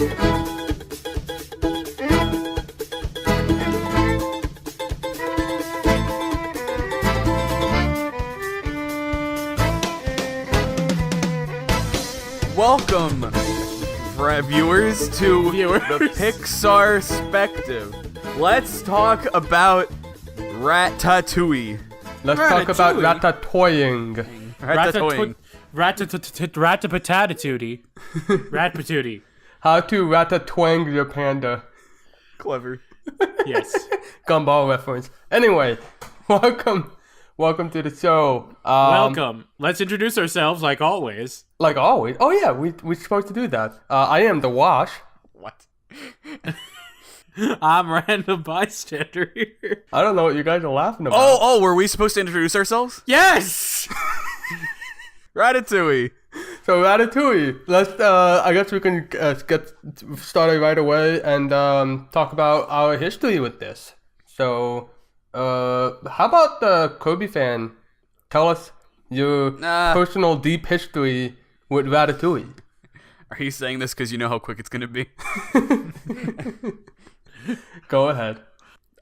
Welcome, viewers, to the Pixarspective. Let's talk about Ratatouille. Let's talk about ratatouilling. Ratatouille. Rat-a-patootie. Rat-patootie. How to ratatouille your panda. Clever. Yes. Gumball reference. Anyway, welcome to the show. Welcome. Let's introduce ourselves like always. Like always. Oh yeah, we're supposed to do that. I am the Wash. What? I'm RandomBystanderHere. I don't know what you guys are laughing about. Oh, were we supposed to introduce ourselves? Yes! Ratatouille. So Ratatouille. Let's. I guess we can get started right away and talk about our history with this. So, how about the Kirby fan? Tell us your personal deep history with Ratatouille. Are you saying this because you know how quick it's going to be? Go ahead.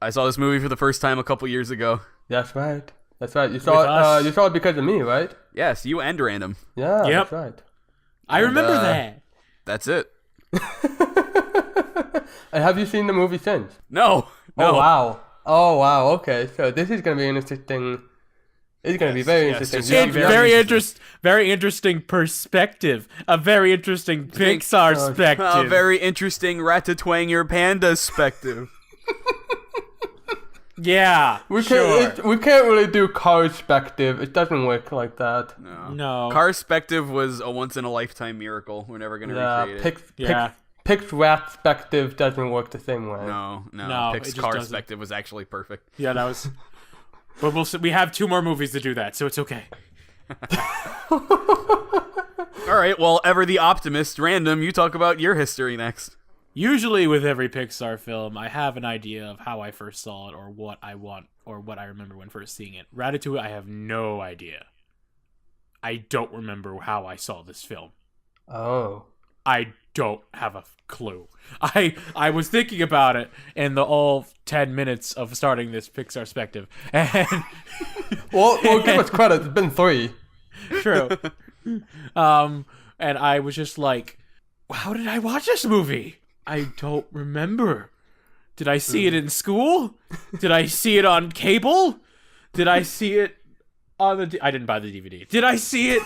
I saw this movie for the first time a couple years ago. That's right. You saw it. You saw it because of me, right? Yes, you and Random. Yeah, Yep. That's right. I remember that. That's it. And have you seen the movie since? No. Oh wow. Okay, so this is gonna be an interesting. It's gonna be very interesting. just Very interesting perspective. A very interesting Pixarspective. A very interesting Ratatouille your panda perspective. Yeah, we can't really do Carspective. It doesn't work like that. No. Carspective was a once-in-a-lifetime miracle. We're never going to recreate it. Pixarspective doesn't work the same way. No. Pixarspective was actually perfect. Yeah, that was... But we'll see. We have 2 more movies to do that, so it's okay. Alright, well, ever the optimist, Random, you talk about your history next. Usually with every Pixar film, I have an idea of how I first saw it or what I want or what I remember when first seeing it. Ratatouille, I have no idea. I don't remember how I saw this film. Oh. I don't have a clue. I was thinking about it in the all 10 minutes of starting this Pixarspective. And well, give us credit. It's been 3. True. And I was just like, how did I watch this movie? I don't remember. Did I see it in school? Did I see it on cable? Did I see it on the... I didn't buy the DVD. Did I see it...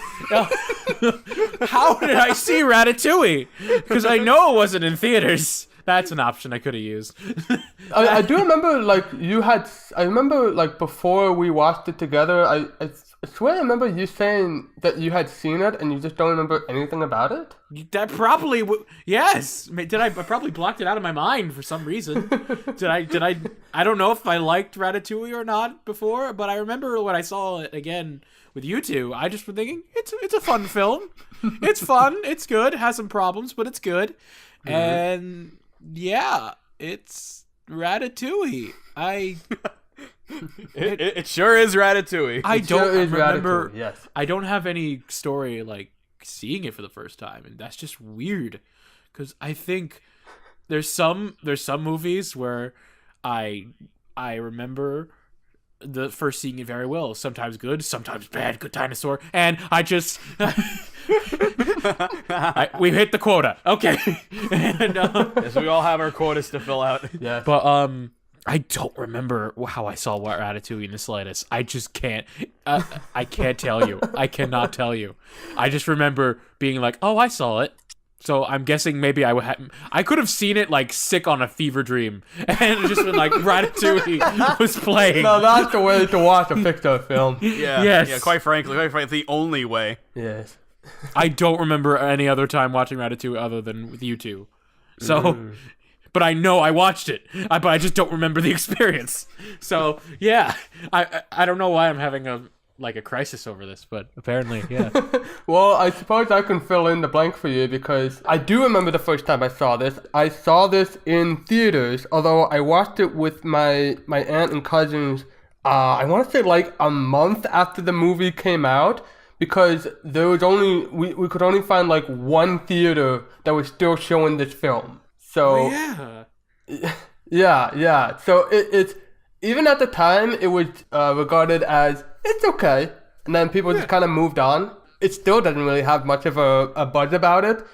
How did I see Ratatouille? Because I know it wasn't in theaters. That's an option I could have used. I do remember, like, I remember, like, before we watched it together, I swear I remember you saying that you had seen it and you just don't remember anything about it? That probably... Yes! I probably blocked it out of my mind for some reason. I don't know if I liked Ratatouille or not before, but I remember when I saw it again with you two, I just was thinking, it's a fun film. It's fun, it's good, it has some problems, but it's good. Mm-hmm. And, yeah, it's Ratatouille. It sure is Ratatouille. I don't remember. Yes. I don't have any story like seeing it for the first time, and that's just weird. Because I think there's some movies where I remember the first seeing it very well. Sometimes good, sometimes bad. Good Dinosaur, and I just we hit the quota. Okay, and yes, we all have our quotas to fill out. Yeah, but I don't remember how I saw Ratatouille in the slightest. I just can't. I can't tell you. I cannot tell you. I just remember being like, "Oh, I saw it." So I'm guessing maybe I could have seen it like sick on a fever dream, and just been like Ratatouille was playing. No, that's the way to watch a Pixar film. Yeah. Yes. Yeah. Quite frankly, the only way. Yes. I don't remember any other time watching Ratatouille other than with you two. So. But I know I watched it, but I just don't remember the experience. So yeah, I don't know why I'm having a crisis over this, but apparently, yeah. Well, I suppose I can fill in the blank for you because I do remember the first time I saw this. I saw this in theaters, although I watched it with my aunt and cousins. I want to say like a month after the movie came out because there was only we could only find like one theater that was still showing this film. So yeah. So it's even at the time it was regarded as it's okay, and then people just kind of moved on. It still doesn't really have much of a buzz about it.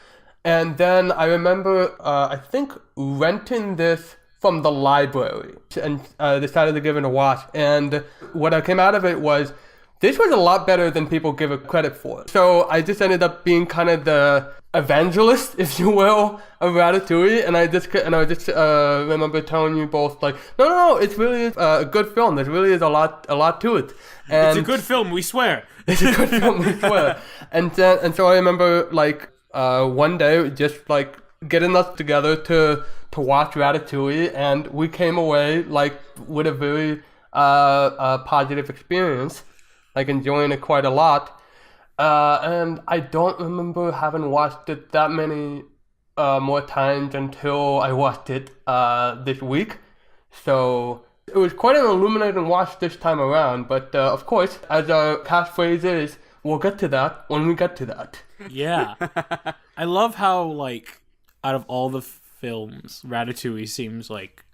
And then I remember I think renting this from the library and decided to give it a watch. And what came out of it was this was a lot better than people give it credit for. So I just ended up being kind of the evangelist, if you will, of Ratatouille. And I just remember telling you both like, no, it's really a good film. There really is a lot to it. And it's a good film, we swear. It's a good film, we swear. And so I remember like one day just like getting us together to watch Ratatouille, and we came away like with a very positive experience, like enjoying it quite a lot. And I don't remember having watched it that many more times until I watched it this week. So it was quite an illuminating watch this time around. But of course, as our catchphrase is, we'll get to that when we get to that. Yeah. I love how, like, out of all the films, Ratatouille seems like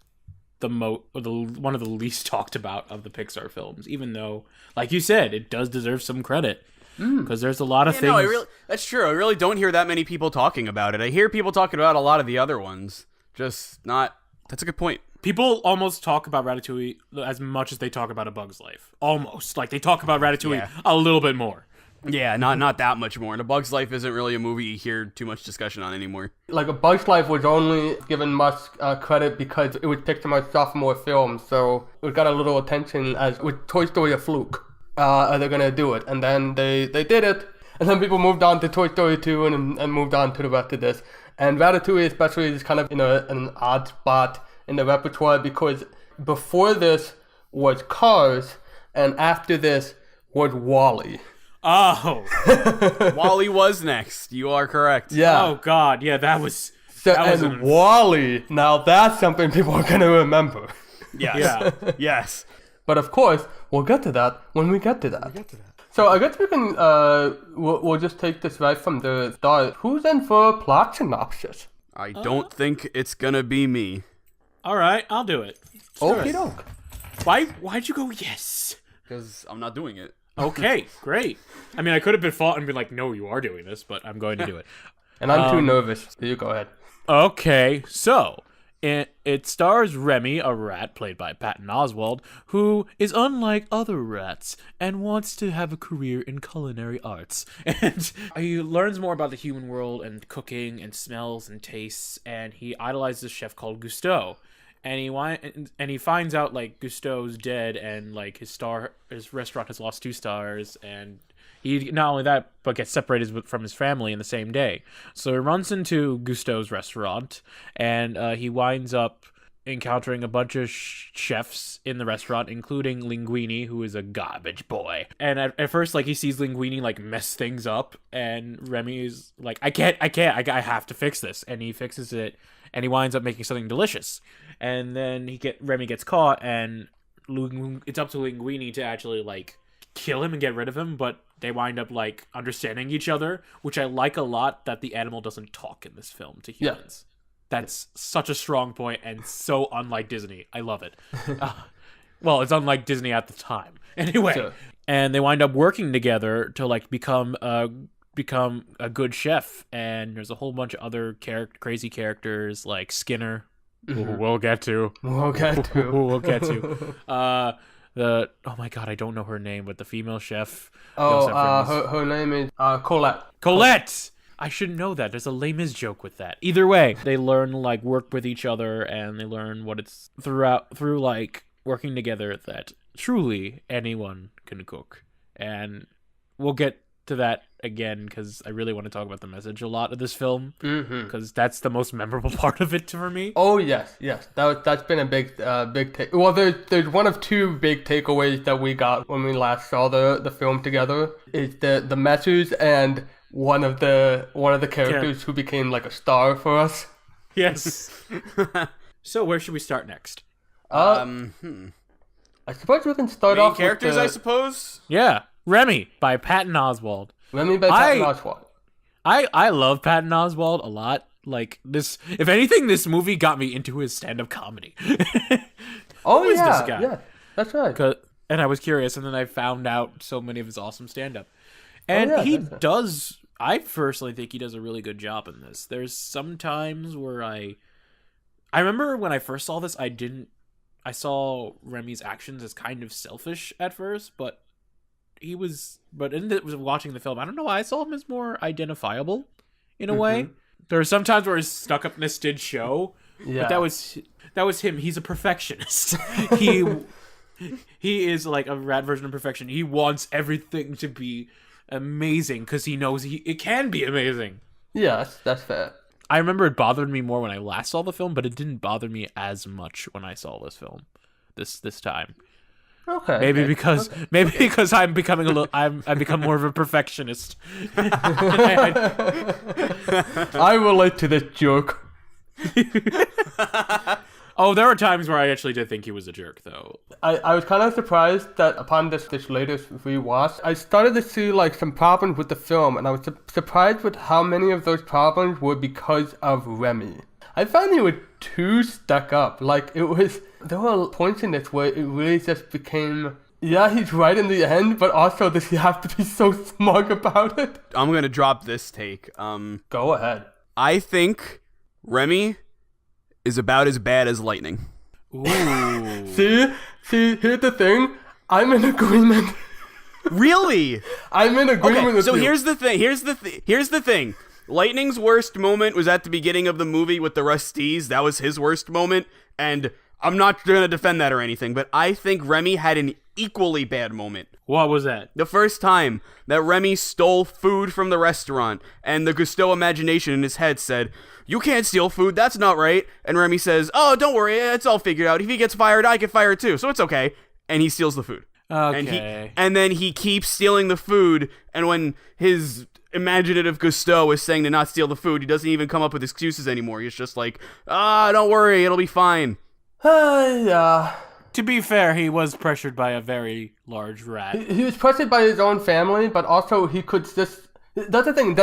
one of the least talked about of the Pixar films, even though, like you said, it does deserve some credit. Because there's a lot of things. No, that's true. I really don't hear that many people talking about it. I hear people talking about a lot of the other ones. Just not. That's a good point. People almost talk about Ratatouille as much as they talk about A Bug's Life. Almost. Like, they talk about Ratatouille a little bit more. Yeah, not that much more. And A Bug's Life isn't really a movie you hear too much discussion on anymore. Like, A Bug's Life was only given much credit because it was Pixar's sophomore film, so it got a little attention as with Toy Story a fluke. They're gonna do it, and then they did it, and then people moved on to Toy Story 2 and moved on to the rest of this. And Ratatouille especially is kind of in an odd spot in the repertoire because before this was Cars, and after this was WALL-E. Oh. WALL-E was next. You are correct. Yeah. Oh, God. Yeah, that was... WALL-E, now that's something people are going to remember. Yes. Yeah. Yes. But of course, we'll get to that when we get to that. So I guess we can, we'll just take this right from the start. Who's in for a plot synopsis? I don't think it's gonna be me. All right, I'll do it. Okie doke. Why'd you go yes? Because I'm not doing it. Okay, great. I mean, I could have been fought and been like, no, you are doing this, but I'm going to do it. And I'm too nervous, so you go ahead. Okay, so it stars Remy, a rat played by Patton Oswalt, who is unlike other rats and wants to have a career in culinary arts. And he learns more about the human world and cooking and smells and tastes, and he idolizes a chef called Gusteau. And he finds out like Gusteau's dead, and like his restaurant has lost 2 stars, and he not only that but gets separated from his family in the same day. So he runs into Gusteau's restaurant, and he winds up encountering a bunch of chefs in the restaurant, including Linguini, who is a garbage boy. And at first, like, he sees Linguini like mess things up, and Remy is like, I have to fix this, and he fixes it, and he winds up making something delicious. And then Remy gets caught, and it's up to Linguini to actually like kill him and get rid of him, but they wind up like understanding each other, which I like a lot, that the animal doesn't talk in this film to humans. That's such a strong point and so unlike Disney. I love it. Well, it's unlike Disney at the time. Anyway, sure. And they wind up working together to like become a good chef. And there's a whole bunch of other crazy characters like Skinner, who we'll get to. We'll get to. Oh my god, I don't know her name, but the female chef. Her name is Colette. Colette! I should know that. There's a Les Mis joke with that. Either way, they learn like work with each other, and they learn what it's through like working together that truly anyone can cook. And we'll get to that again because I really want to talk about the message a lot of this film because that's the most memorable part of it for me. Oh yes. That's been a big take. Well, there's one of 2 big takeaways that we got when we last saw the film together. Is the message and one of the characters who became like a star for us. Yes. So where should we start next? I suppose we can start off characters, with I suppose. Yeah. Remy by Patton Oswalt. Remy by Patton Oswalt. I love Patton Oswalt a lot. Like this, if anything, this movie got me into his stand-up comedy. Oh Who is yeah, this guy? yeah, that's right. And I was curious, and then I found out so many of his awesome stand-up. And he does. I personally think he does a really good job in this. There's some times where I remember when I first saw this, I saw Remy's actions as kind of selfish at first, but watching the film, I don't know why I saw him as more identifiable in a way. There are some times where his stuck-upness did show, but that was him. He's a perfectionist. He is like a rat version of perfection. He wants everything to be amazing because he knows it can be amazing. Yeah, that's fair. I remember it bothered me more when I last saw the film, but it didn't bother me as much when I saw this film this time. Okay. Maybe because I'm becoming I've become more of a perfectionist. I relate to this joke. Oh, there were times where I actually did think he was a jerk, though. I was kind of surprised that upon this latest rewatch, I started to see like some problems with the film, and I was surprised with how many of those problems were because of Remy. I found he was too stuck up. Like there were points in this where it really just became, yeah, he's right in the end, but also does he have to be so smug about it? I'm gonna drop this take. Go ahead. I think Remy is about as bad as Lightning. Ooh. See, here's the thing. I'm in agreement. Really? I'm in agreement with you. So here's the thing. Lightning's worst moment was at the beginning of the movie with the Rusties. That was his worst moment, and I'm not going to defend that or anything, but I think Remy had an equally bad moment. What was that? The first time that Remy stole food from the restaurant, and the Gusteau imagination in his head said, "You can't steal food, that's not right." And Remy says, "Oh, don't worry, it's all figured out. If he gets fired, I get fired too, so it's okay." And he steals the food. Okay. And then he keeps stealing the food, and when his imaginative Gusteau is saying to not steal the food, he doesn't even come up with excuses anymore. He's just like, don't worry, it'll be fine. Yeah. To be fair, he was pressured by a very large rat. He was pressured by his own family, but also he could just... That's the thing,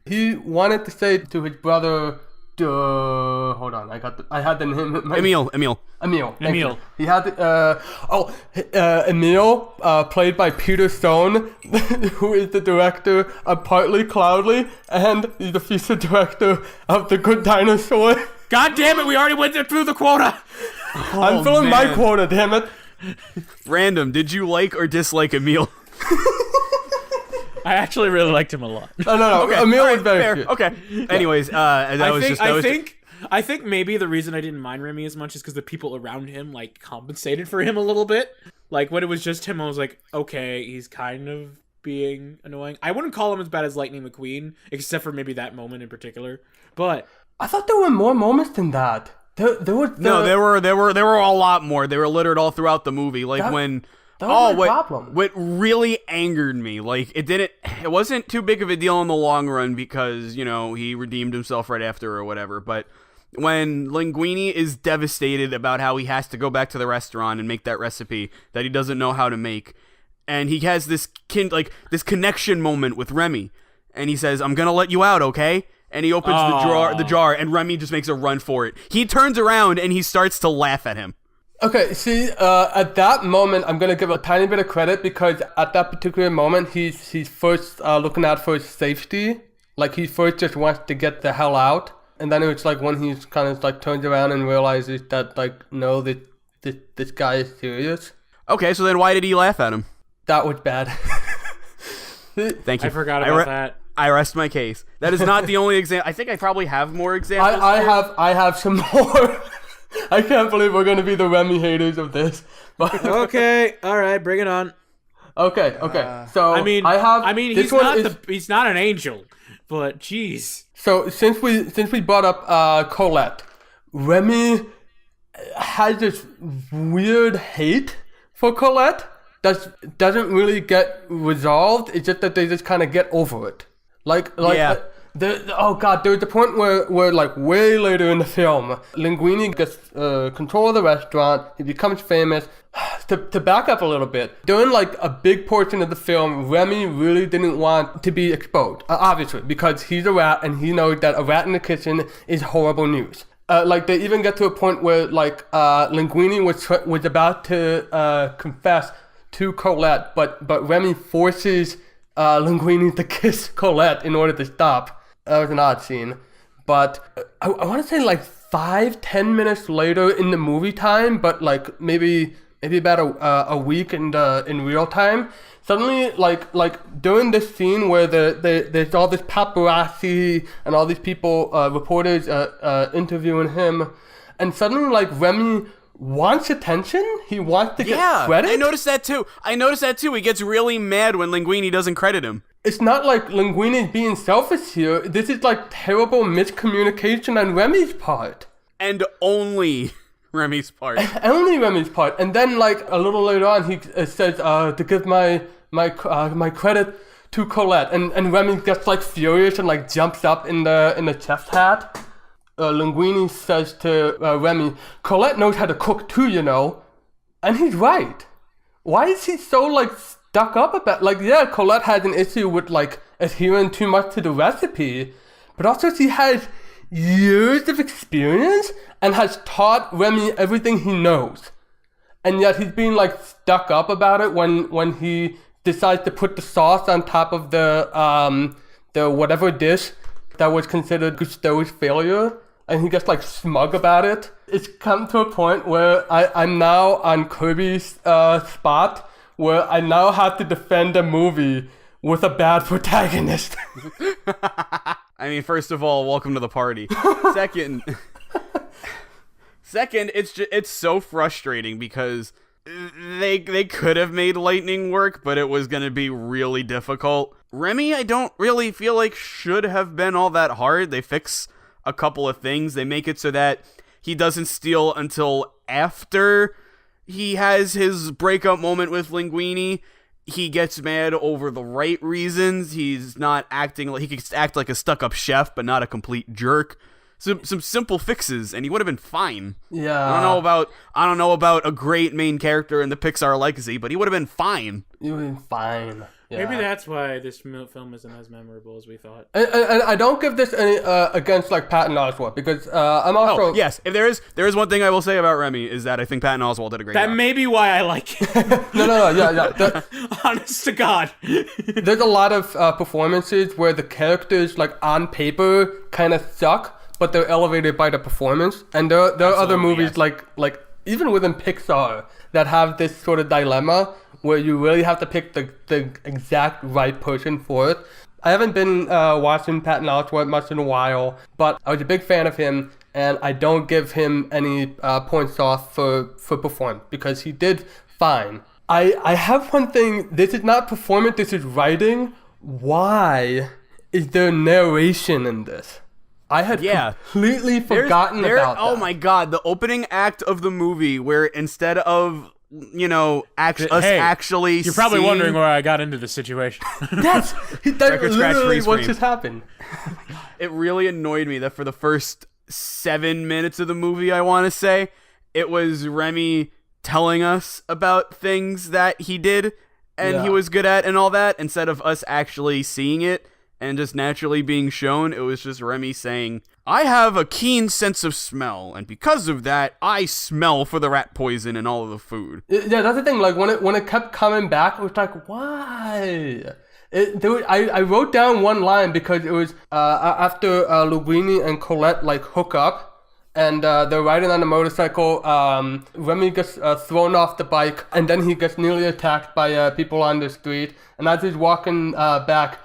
he wanted to say to his brother... hold on, I had the name... Emil. Emil. He had Emil, played by Peter Stone, who is the director of Partly Cloudly, and he's the future director of The Good Dinosaur. God damn it, we already went through the quota! I'm filling my quota, damn it. Random, did you like or dislike Emil? I actually really liked him a lot. No. Okay, Emil was very good. Okay. Anyways, I think maybe the reason I didn't mind Remy as much is because the people around him like compensated for him a little bit. Like when it was just him, I was like, okay, he's kind of being annoying. I wouldn't call him as bad as Lightning McQueen, except for maybe that moment in particular. But I thought there were more moments than that. There were a lot more. They were littered all throughout the movie. Like what really angered me, like it wasn't too big of a deal in the long run because, you know, he redeemed himself right after or whatever, but when Linguini is devastated about how he has to go back to the restaurant and make that recipe that he doesn't know how to make, and he has this connection moment with Remy, and he says, "I'm gonna let you out, okay?" And he opens the jar, and Remy just makes a run for it. He turns around and he starts to laugh at him. Okay, see, at that moment, I'm gonna give a tiny bit of credit because at that particular moment, he's first looking out for his safety. Like he first just wants to get the hell out, and then it's like when he's kind of like turns around and realizes that like no, this guy is serious. Okay, so then why did he laugh at him? That was bad. Thank you. I forgot about that. I rest my case. That is not the only example. I think I probably have more examples. I have some more. I can't believe we're going to be the Remy haters of this. But okay, all right, bring it on. Okay. So he's not an angel, but jeez. So since we brought up Colette, Remy has this weird hate for Colette that doesn't really get resolved. It's just that they just kind of get over it. Yeah. There's a point where like way later in the film, Linguini gets control of the restaurant. He becomes famous. to back up a little bit, during like a big portion of the film, Remy really didn't want to be exposed, obviously, because he's a rat and he knows that a rat in the kitchen is horrible news. Like they even get to a point where like Linguini was about to confess to Colette, but Remy forces Linguini to kiss Colette in order to stop. That was an odd scene, but I want to say like 5-10 minutes later in the movie time, but like maybe about a week in real time. Suddenly, like during this scene where there's all this paparazzi and all these people, reporters, interviewing him, and suddenly like Remy wants attention. He wants to get credit. I noticed that too. He gets really mad when Linguini doesn't credit him. It's not like Linguini's being selfish here. This is like terrible miscommunication on Remy's part. And only Remy's part. Only Remy's part. And then like a little later on, he says to give my credit to Colette. And Remy gets like furious and like jumps up in the chef hat. Linguini says to Remy, Colette knows how to cook too, you know. And he's right. Why is he so like stuck up about, like, yeah, Colette has an issue with like adhering too much to the recipe, but also she has years of experience and has taught Remy everything he knows. And yet he's being like stuck up about it when he decides to put the sauce on top of the whatever dish that was considered Gusteau's failure, and he gets like smug about it. It's come to a point where I'm now on Kirby's spot, where I now have to defend a movie with a bad protagonist. I mean, first of all, welcome to the party. Second, it's so frustrating because they could have made lightning work, but it was going to be really difficult. Remy, I don't really feel like should have been all that hard. They fix a couple of things. They make it so that he doesn't steal until after he has his breakup moment with Linguini. He gets mad over the right reasons. He's not acting like, he can act like a stuck-up chef, but not a complete jerk. Some simple fixes, and he would have been fine. Yeah. I don't know about a great main character in the Pixar legacy, but he would have been fine. He would have been fine. Yeah. Maybe that's why this film isn't as memorable as we thought. And I don't give this any against like Patton Oswalt, because I'm also... Oh, yes. If there is one thing I will say about Remy is that I think Patton Oswalt did a great job. That may be why I like it. No, yeah. Honest to God. There's a lot of performances where the characters, like on paper, kind of suck, but they're elevated by the performance. And there are other movies like even within Pixar that have this sort of dilemma where you really have to pick the exact right person for it. I haven't been watching Patton Oswalt much in a while, but I was a big fan of him, and I don't give him any points off for performance, because he did fine. I have one thing. This is not performance, this is writing. Why is there narration in this? I had completely forgotten about that. Oh my god, the opening act of the movie where instead of, you know, actually you're probably wondering where I got into this situation. That literally what just happened. It really annoyed me that for the first 7 minutes of the movie, I want to say, it was Remy telling us about things that he did and he was good at and all that, instead of us actually seeing it and just naturally being shown. It was just Remy saying, I have a keen sense of smell, and because of that, I smell for the rat poison in all of the food. Yeah, that's the thing. Like, when it kept coming back, it was like, why? I wrote down one line because it was after Linguini and Colette, like, hook up, and they're riding on a motorcycle. Remy gets thrown off the bike, and then he gets nearly attacked by people on the street. And as he's walking back,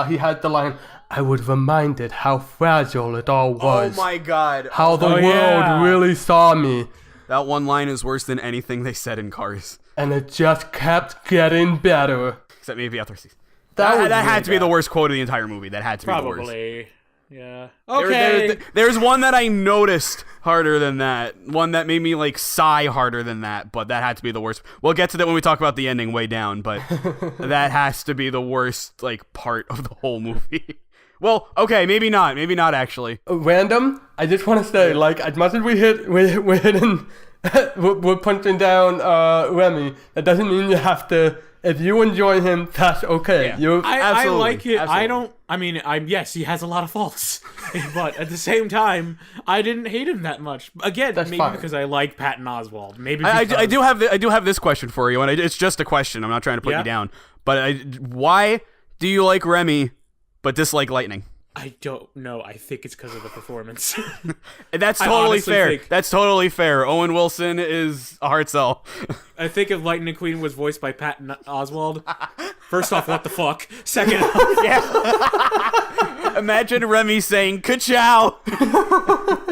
he had the line, I was reminded how fragile it all was. Oh my god. How the world really saw me. That one line is worse than anything they said in Cars. And it just kept getting better. Except maybe after season. That had to be the worst quote of the entire movie. That had to be the worst. Probably. Yeah. Okay. There's one that I noticed harder than that. One that made me like sigh harder than that, but that had to be the worst. We'll get to that when we talk about the ending way down, but that has to be the worst like part of the whole movie. Well, okay, maybe not actually. Random, I just want to say, like, as much as we're hitting we're punching down Remy. That doesn't mean you have to. If you enjoy him, that's okay. Yeah. I like it. Absolutely. I don't. I mean, yes, he has a lot of faults, but at the same time, I didn't hate him that much. Again, maybe fine. because I like Patton Oswalt. Maybe I because... do have this question for you, and it's just a question. I'm not trying to put you down, but why do you like Remy but dislike Lightning? I don't know. I think it's because of the performance. That's totally fair. That's totally fair. Owen Wilson is a hard sell. I think if Lightning McQueen was voiced by Patton Oswalt, first off, what the fuck? Second off, yeah. Imagine Remy saying "ka-chow."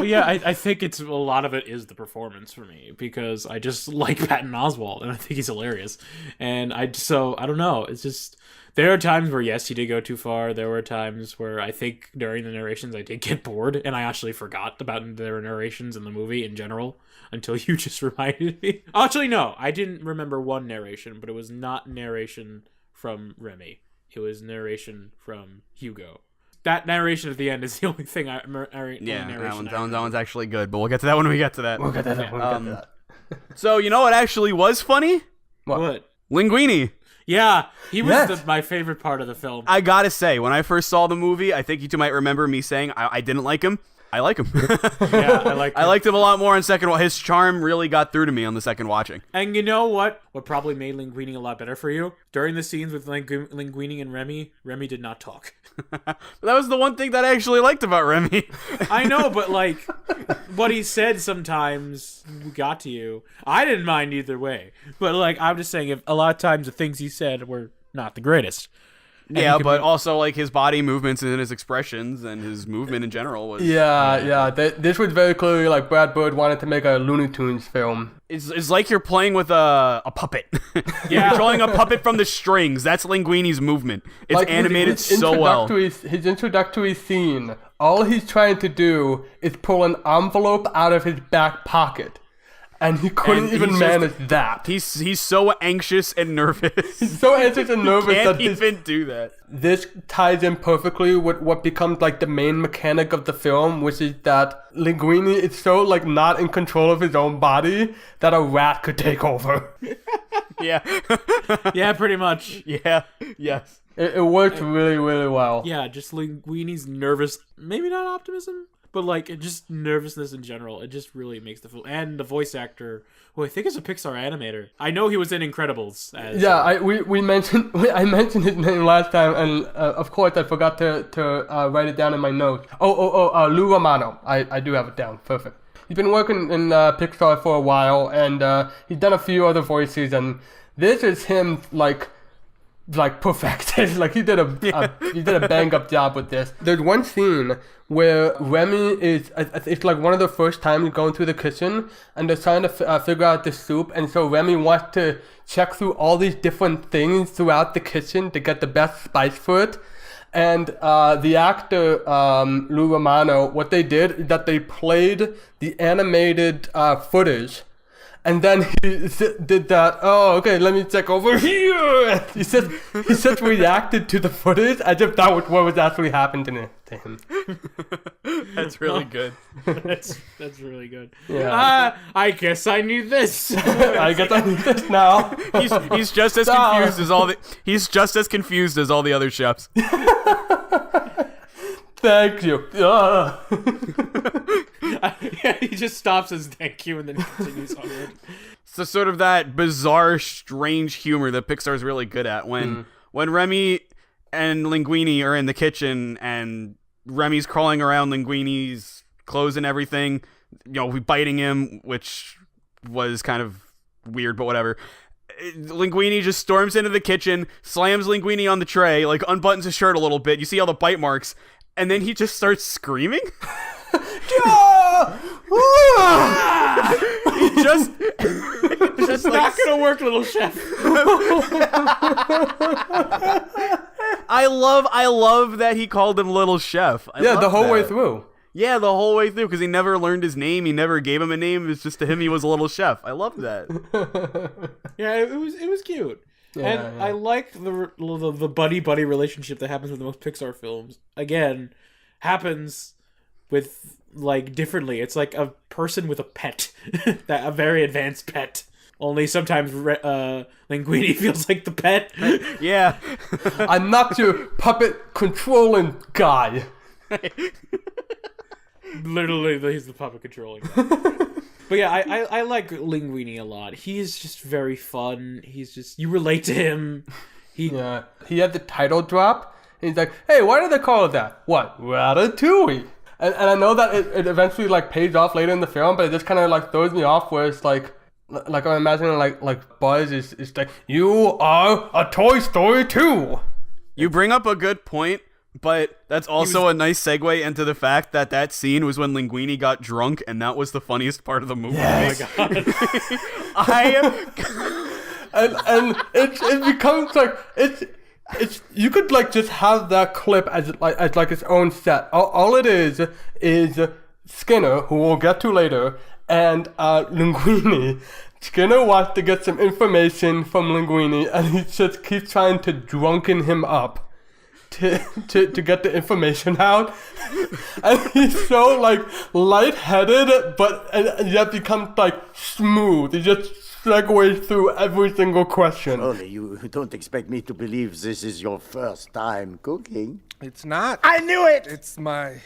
Yeah, I think it's a lot of it is the performance for me because I just like Patton Oswalt and I think he's hilarious. And I don't know. It's just there are times where yes, he did go too far. There were times where I think during the narrations I did get bored and I actually forgot about their narrations in the movie in general until you just reminded me. Actually, no, I didn't remember one narration, but it was not narration from Remy. It was narration from Hugo. That narration at the end is the only thing I that one's actually good, but we'll get to that when we get to that. We'll get to that. So, you know what actually was funny? What? Linguini. Yeah, he was my favorite part of the film. I gotta say, when I first saw the movie, I think you two might remember me saying I didn't like him. I like him. Yeah, I liked him a lot more on second watch. His charm really got through to me on the second watching. And you know what? What probably made Linguini a lot better for you? During the scenes with Linguini and Remy did not talk. That was the one thing that I actually liked about Remy. I know, but like what he said sometimes got to you. I didn't mind either way. But like I'm just saying, if a lot of times the things he said were not the greatest. Yeah, but also like his body movements and his expressions and his movement in general was. Yeah. This was very clearly like Brad Bird wanted to make a Looney Tunes film. It's like you're playing with a puppet. Yeah, you're drawing a puppet from the strings. That's Linguini's movement. It's like animated so well. His introductory scene. All he's trying to do is pull an envelope out of his back pocket. And he couldn't even manage that. He's so anxious and nervous. He's so anxious and nervous that he can't even do that. This ties in perfectly with what becomes like the main mechanic of the film, which is that Linguini is so like not in control of his own body that a rat could take over. Yeah. Yeah, pretty much. Yeah. Yes. It works really, really well. Yeah, just Linguini's nervous, maybe not optimism, but like just nervousness in general. It just really makes the film. And the voice actor, who I think is a Pixar animator. I know he was in Incredibles. I mentioned his name last time, and of course I forgot to write it down in my notes. Lou Romano. I do have it down. Perfect. He's been working in Pixar for a while, and he's done a few other voices, and this is him like perfected. Like he did a bang up job with this. There's one scene where Remy it's like one of the first times going through the kitchen and they're trying to figure out the soup, and so Remy wants to check through all these different things throughout the kitchen to get the best spice for it. And the actor Lou Romano, what they did is that they played the animated footage. And then he did that. Oh, okay. Let me check over here. He just reacted to the footage as if that was what was actually happening to him. That's really good. That's really good. Yeah. I guess I need this. I guess I need this now. He's just as confused as all the other chefs. Thank you. Yeah, he just stops as thank you and then continues onward. So sort of that bizarre, strange humor that Pixar's really good at. When Remy and Linguini are in the kitchen and Remy's crawling around Linguini's clothes and everything, biting him, which was kind of weird, but whatever. Linguini just storms into the kitchen, slams Linguini on the tray, like unbuttons his shirt a little bit. You see all the bite marks, and then he just starts screaming. It's not gonna work, little chef. I love that he called him Little Chef. The whole way through. Yeah, the whole way through, because he never learned his name. He never gave him a name. It's just to him he was a little chef. I love that. Yeah, it was cute. Yeah. I like the buddy relationship that happens with most Pixar films. Again, happens with like differently. It's like a person with a pet, a very advanced pet. Only sometimes Linguini feels like the pet. Yeah. I'm not your puppet controlling guy. Literally, he's the puppet controlling guy. But yeah, I like Linguini a lot. He is just very fun. You relate to him. He had the title drop, and he's like, hey, why did they call it that? What? Ratatouille. And I know that it eventually, like, pays off later in the film, but it just kind of, like, throws me off where it's like I'm imagining, like Buzz is like, you are a Toy Story 2. You bring up a good point, but that's also a nice segue into the fact that scene was when Linguini got drunk, and that was the funniest part of the movie. Yes. Oh my god. and it becomes like it's you could like just have that clip as its own set. All it is Skinner, who we'll get to later, and Linguini. Skinner wants to get some information from Linguini, and he just keeps trying to drunken him up to get the information out. And he's so like lightheaded, but and yet becomes like smooth. He just segues through every single question. Surely you don't expect me to believe this is your first time cooking. It's not. I knew it! It's my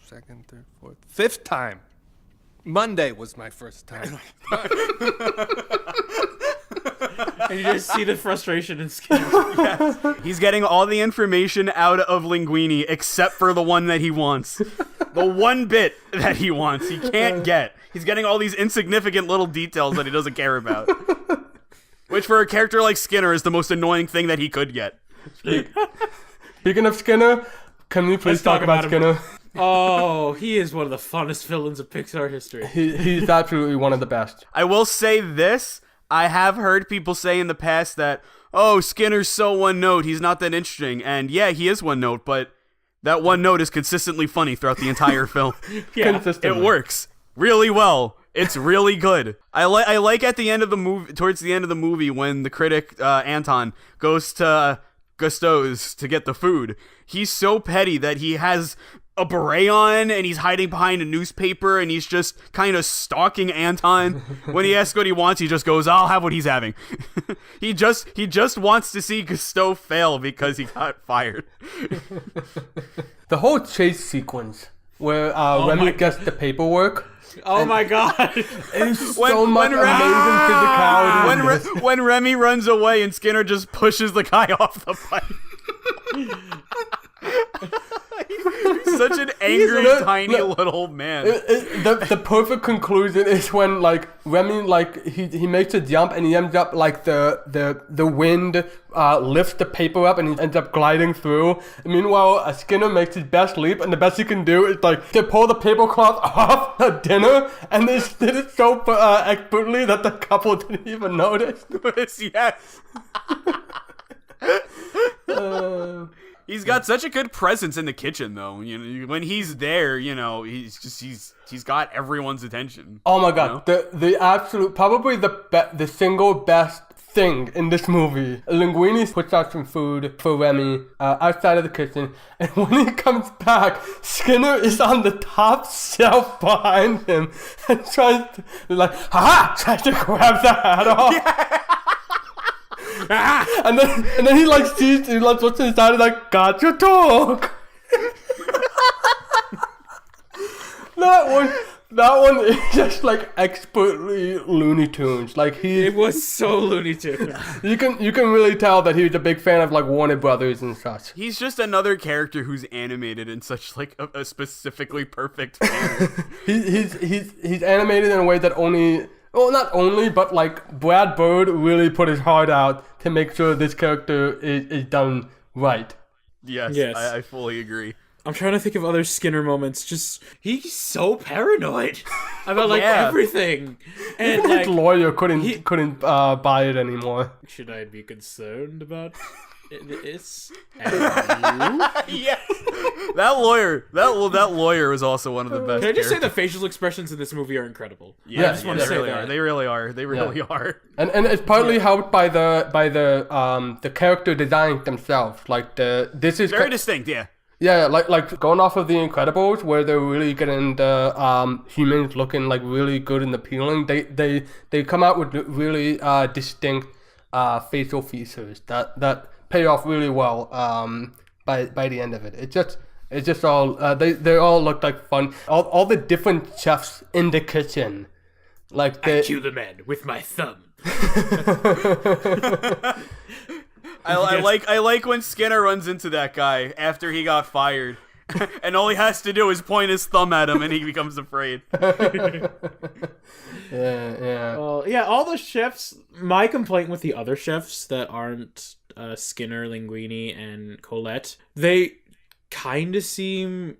second, third, fourth, fifth time. Monday was my first time. And you just see the frustration in Skinner. Yes. He's getting all the information out of Linguini except for the one that he wants. The one bit that he wants, he can't get. He's getting all these insignificant little details that he doesn't care about. Which for a character like Skinner is the most annoying thing that he could get. Speaking of Skinner, can we please talk about Skinner? Oh, he is one of the funnest villains of Pixar history. He's absolutely one of the best. I will say this. I have heard people say in the past that, oh, Skinner's so one note, he's not that interesting. And yeah, he is one note, but that one note is consistently funny throughout the entire film. Yeah, it works really well. It's really good. I like at the end of the movie, towards the end of the movie, when the critic, Anton, goes to Gusteau's to get the food. He's so petty that he has a beret on and he's hiding behind a newspaper and he's just kind of stalking Anton. When he asks what he wants, he just goes, I'll have what he's having. he just wants to see Gusteau fail because he got fired. The whole chase sequence where Remy gets the paperwork. Oh my god. It's so much amazing physicality. When Remy runs away and Skinner just pushes the guy off the bike. He's such an angry, tiny little man. The perfect conclusion is when like Remy like he makes a jump and he ends up like the wind lifts the paper up and he ends up gliding through. And meanwhile, Skinner makes his best leap, and the best he can do is like to pull the tablecloth off a dinner, and they did it so expertly that the couple didn't even notice. Yes. He's got such a good presence in the kitchen, though. You know, when he's there, you know, he's got everyone's attention. Oh my god, you know? the absolute probably the single best thing in this movie. Linguini puts out some food for Remy outside of the kitchen, and when he comes back, Skinner is on the top shelf behind him and tries to tries to grab the hat off. Yeah. And then he like sees, he like looks inside and like, got your dog. That one is just like expertly Looney Tunes. Like it was so Looney Tunes. You can really tell that he was a big fan of like Warner Brothers and such. He's just another character who's animated in such like a specifically perfect manner. he's animated in a way that only. Well, not only, but like Brad Bird really put his heart out to make sure this character is done right. Yes. I fully agree. I'm trying to think of other Skinner moments. Just he's so paranoid about like everything, and his lawyer couldn't buy it anymore. Should I be concerned about this? Yeah, that lawyer was also one of the best. Can I just say the facial expressions in this movie are incredible? Yeah, I just want to say that they really are. They really are. And it's partly helped by the character design themselves. Like this is very distinct. Yeah. Yeah, like going off of The Incredibles, where they're really getting the humans looking like really good and appealing. They come out with really distinct facial features that pay off really well by the end of it. It's just all they all look like fun. All the different chefs in the kitchen, like I chew the man with my thumb. I like when Skinner runs into that guy after he got fired, and all he has to do is point his thumb at him, and he becomes afraid. Yeah. Well, yeah, all the chefs. My complaint with the other chefs that aren't Skinner, Linguini, and Colette, they kind of seem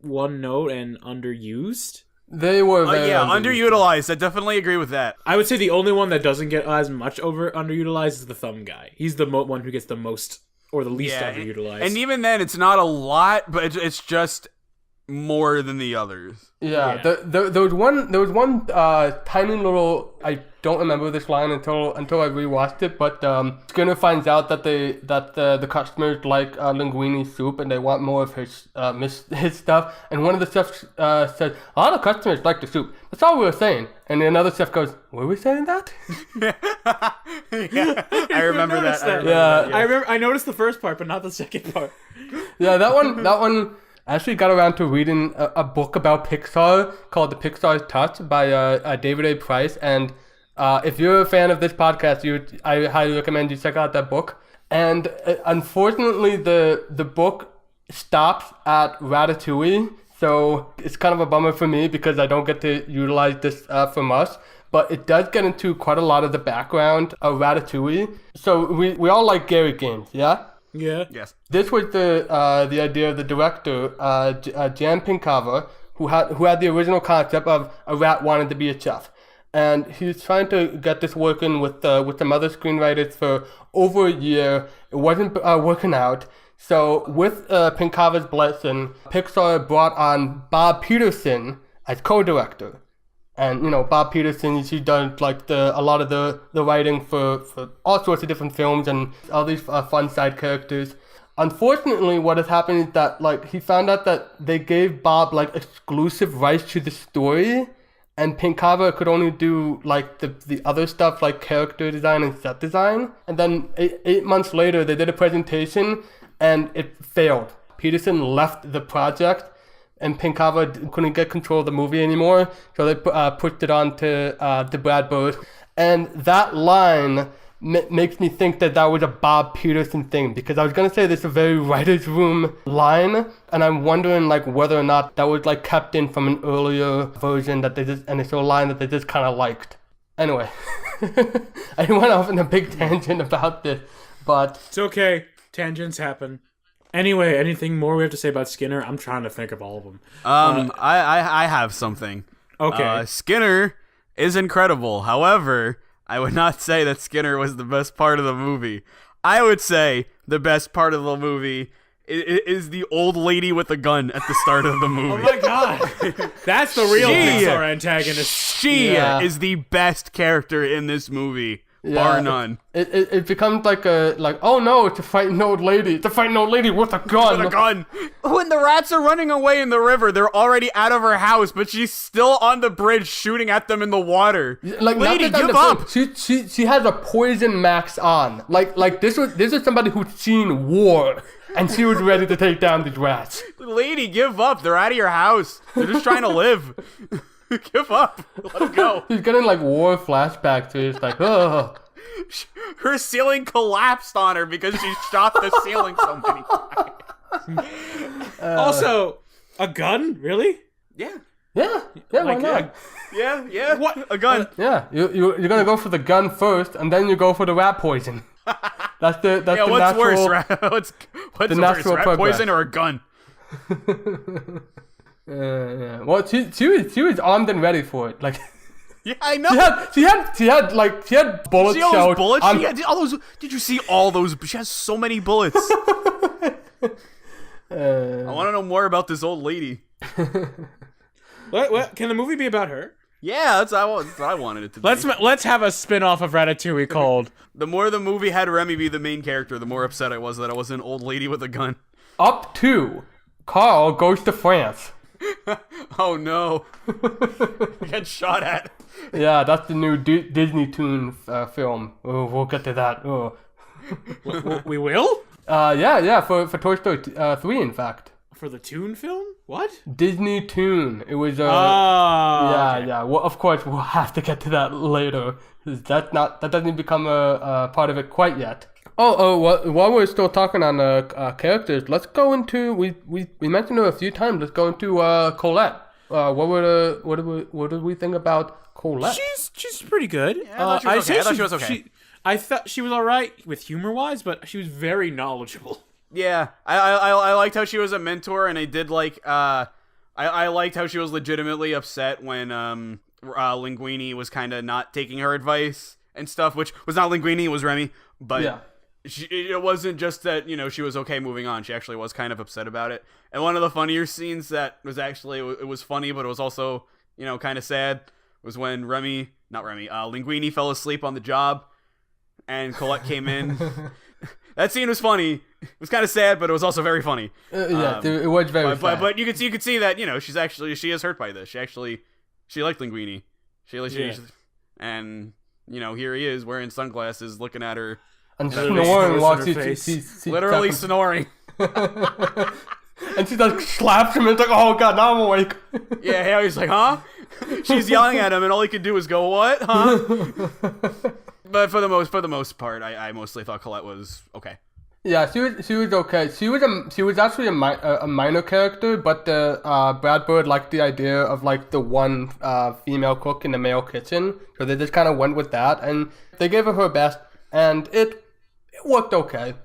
one note and underused. They were very underutilized. I definitely agree with that. I would say the only one that doesn't get as much underutilized is the thumb guy. He's the one who gets the most or the least underutilized. And even then, it's not a lot, but it's just more than the others. Yeah. There was one tiny little. I don't remember this line until I rewatched it. But Skinner finds out that the customers like linguine soup and they want more of his stuff. And one of the chefs says, "A lot of customers like the soup. That's all we were saying." And another chef goes, "Were we saying that?" I remember that. I noticed the first part, but not the second part. Yeah, that one. I actually got around to reading a book about Pixar called The Pixar's Touch by David A. Price. And if you're a fan of this podcast, I highly recommend you check out that book. And unfortunately, the book stops at Ratatouille. So it's kind of a bummer for me because I don't get to utilize this from us. But it does get into quite a lot of the background of Ratatouille. So we all like Gary games, yeah? Yeah. Yes. This was the idea of the director, Jan Pinkava, who had the original concept of a rat wanting to be a chef, and he's trying to get this working with some other screenwriters for over a year. It wasn't working out. So with Pinkava's blessing, Pixar brought on Bob Peterson as co-director. And, Bob Peterson, he's done, like, a lot of the writing for all sorts of different films and all these fun side characters. Unfortunately, what has happened is that, like, he found out that they gave Bob, like, exclusive rights to the story, and Pinkava could only do, like, the other stuff, like character design and set design. And then 8 months later, they did a presentation, and it failed. Peterson left the project, and Pinkava couldn't get control of the movie anymore, so they pushed it on to Brad Bird. And that line makes me think that was a Bob Peterson thing, because I was going to say this is a very writer's room line, and I'm wondering like whether or not that was like kept in from an earlier version that they just, and it's a line that they just kind of liked. Anyway, I went off on a big tangent about this, but... It's okay. Tangents happen. Anyway, anything more we have to say about Skinner? I'm trying to think of all of them. I have something. Okay. Skinner is incredible. However, I would not say that Skinner was the best part of the movie. I would say the best part of the movie is the old lady with a gun at the start of the movie. Oh my god. That's the real Pixar antagonist. She is the best character in this movie. Bar none. It becomes like oh no, it's a fighting old lady. It's a fighting old lady with a gun. With a gun. When the rats are running away in the river, they're already out of her house, but she's still on the bridge shooting at them in the water. Like, lady, give up. She has a poison max on. Like this is somebody who's seen war, and she was ready to take down these rats. Lady, give up. They're out of your house. They're just trying to live. Give up. Let them go. He's getting like war flashbacks to it. It's like, oh. Her ceiling collapsed on her because she shot the ceiling so many times. Also, a gun? Really? Yeah. Yeah, why not? Yeah. What? A gun. Yeah, you're gonna go for the gun first, and then you go for the rat poison. That's the what's natural, worse? What's worse, rat poison or a gun? Yeah. Well, she was armed and ready for it. Like, yeah, I know. She had bullets. See all those bullets? She had all those. Did you see all those? She has so many bullets. I want to know more about this old lady. What? Can the movie be about her? Yeah, that's what I wanted it to be. Let's have a spin-off of Ratatouille called... The more the movie had Remy be the main character, the more upset I was that I was an old lady with a gun. Up to Carl goes to France. Oh no. Get shot at. Yeah, that's the new Disney Toon film. Oh, we'll get to that. Oh. We will? Yeah, for Toy Story 3, in fact. For the Toon film? What? Disney Toon. It was okay. Yeah. Well, of course, we'll have to get to that later. That doesn't become a part of it quite yet. While we're still talking on characters, let's go into we mentioned her a few times. Let's go into Colette. What did we think about Colette? She's pretty good. Yeah, I thought she was okay. I thought she was all right with humor wise, but she was very knowledgeable. Yeah, I liked how she was a mentor, and I did like I liked how she was legitimately upset when Linguini was kind of not taking her advice and stuff, which was not Linguini, it was Remy, but yeah. It wasn't just that, she was okay moving on. She actually was kind of upset about it. And one of the funnier scenes that was actually, it was funny, but it was also, kind of sad, was when Linguini fell asleep on the job, and Colette came in. That scene was funny. It was kind of sad, but it was also very funny. It was very sad. But you could see that, she is hurt by this. She liked Linguini. And, here he is wearing sunglasses, looking at her. And snoring while she's literally snoring. And she just slaps him and it's like, oh god, now I'm awake. Yeah, he's like, huh? She's yelling at him and all he could do is go, what? Huh? But for the most part, I mostly thought Colette was okay. Yeah, she was okay. She was actually a minor character, but Brad Bird liked the idea of like the one female cook in the male kitchen, so they just kind of went with that, and they gave her best, and it worked okay.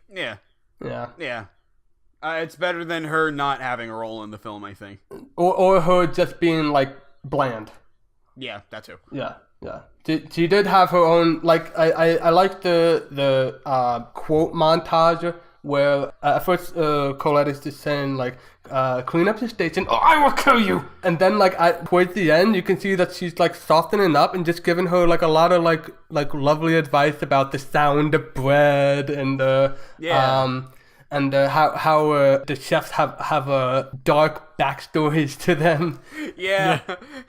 Yeah. Yeah. It's better than her not having a role in the film, I think. Or her just being like bland. Yeah, that too. Yeah. She did have her own, like, I like the quote montage where at first Colette is just saying like, clean up the station or I will kill you. And then like towards the end you can see that she's like softening up and just giving her like a lot of like lovely advice about the sound of bread and how the chefs have dark backstories to them. Yeah.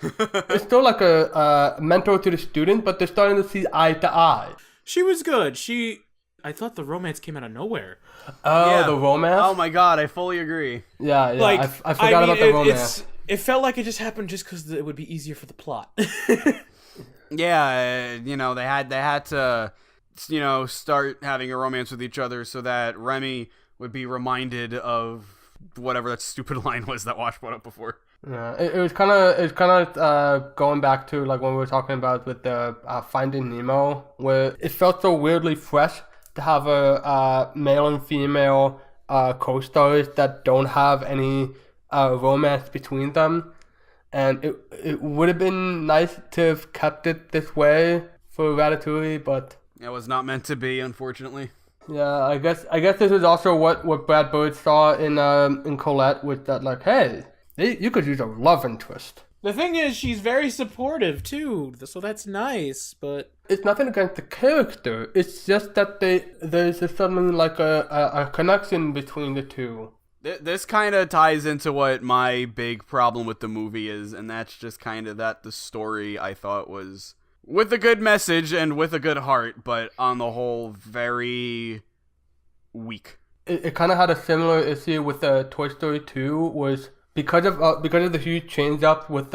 It's still like a mentor to the student, but they're starting to see eye to eye. She was good. I thought the romance came out of nowhere. Oh, yeah. The romance? Oh my god, I fully agree. Yeah. Like, I forgot about the romance. It felt like it just happened just because it would be easier for the plot. Yeah, they had to, start having a romance with each other so that Remy would be reminded of whatever that stupid line was that Wash brought up before. Yeah, it was kind of going back to like when we were talking about with the Finding Nemo, where it felt so weirdly fresh to have a male and female co-stars that don't have any romance between them, and it would have been nice to have kept it this way for Ratatouille, but it was not meant to be, unfortunately. Yeah, I guess this is also what Brad Bird saw in Colette, with that like, hey, you could use a love interest. The thing is, she's very supportive too, so that's nice. But it's nothing against the character. It's just that there's suddenly like a connection between the two. This kind of ties into what my big problem with the movie is, and that's just kind of that the story I thought was with a good message and with a good heart, but on the whole, very weak. It kind of had a similar issue with Toy Story 2, was because of the huge change up with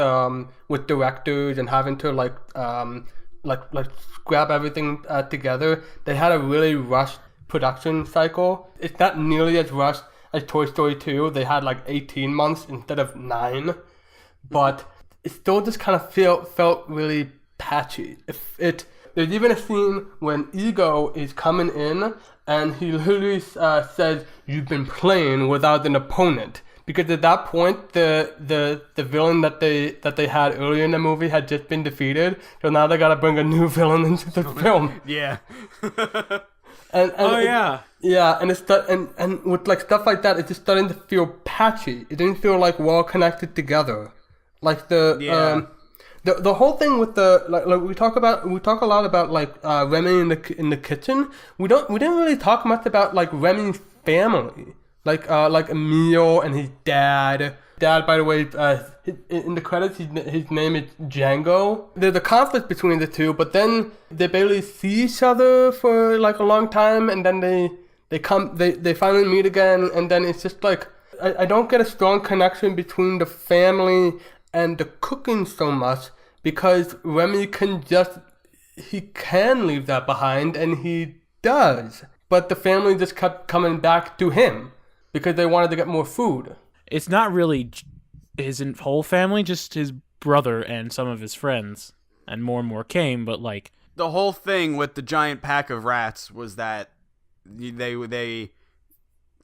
directors and having to like grab everything together. They had a really rushed production cycle. It's not nearly as rushed as Toy Story 2. They had like 18 months instead of 9, but it still just kind of felt really patchy. There's even a scene when Ego is coming in and he literally says, "You've been playing without an opponent." Because at that point, the villain that they had earlier in the movie had just been defeated, so now they gotta bring a new villain into the film. Yeah. And it's and with like stuff like that, it's just starting to feel patchy. It didn't feel like well connected together. Like the whole thing with the like we talk a lot about like Remy in the kitchen. We didn't really talk much about like Remy's family. like Emil and his dad. Dad, by the way, in the credits, his name is Django. There's a conflict between the two, but then they barely see each other for like a long time, and then they finally meet again, and then it's just like I don't get a strong connection between the family and the cooking so much, because Remy can leave that behind, and he does, but the family just kept coming back to him because they wanted to get more food. It's not really his whole family, just his brother and some of his friends. And more came, but like... The whole thing with the giant pack of rats was that they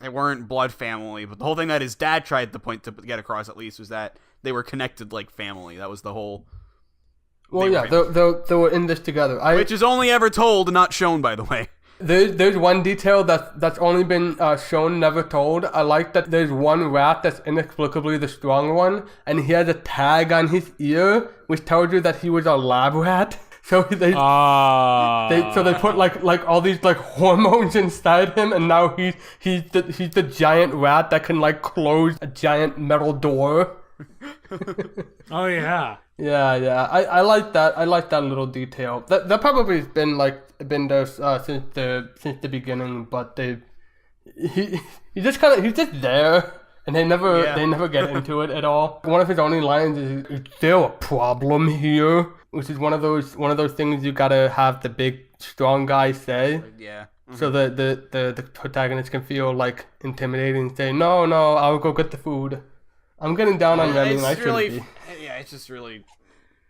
weren't blood family, but the whole thing that his dad tried to get across, at least, was that they were connected like family. That was the whole... Well, yeah, they were in this together. Which is only ever told, not shown, by the way. There's one detail that's only been shown, never told. I like that there's one rat that's inexplicably the strong one, and he has a tag on his ear, which tells you that he was a lab rat. So they put like all these like hormones inside him, and now he's the giant rat that can like close a giant metal door. Oh yeah. Yeah. I like that. I like that little detail. That probably has been there since the beginning, but he's just there, and they never get into it at all. One of his only lines is there a problem here? Which is one of those things you gotta have the big strong guy say. Yeah. Mm-hmm. So the protagonist can feel like intimidating and say, No, I'll go get the food. I'm getting down on Remy, and I shouldn't be. Yeah, it's just really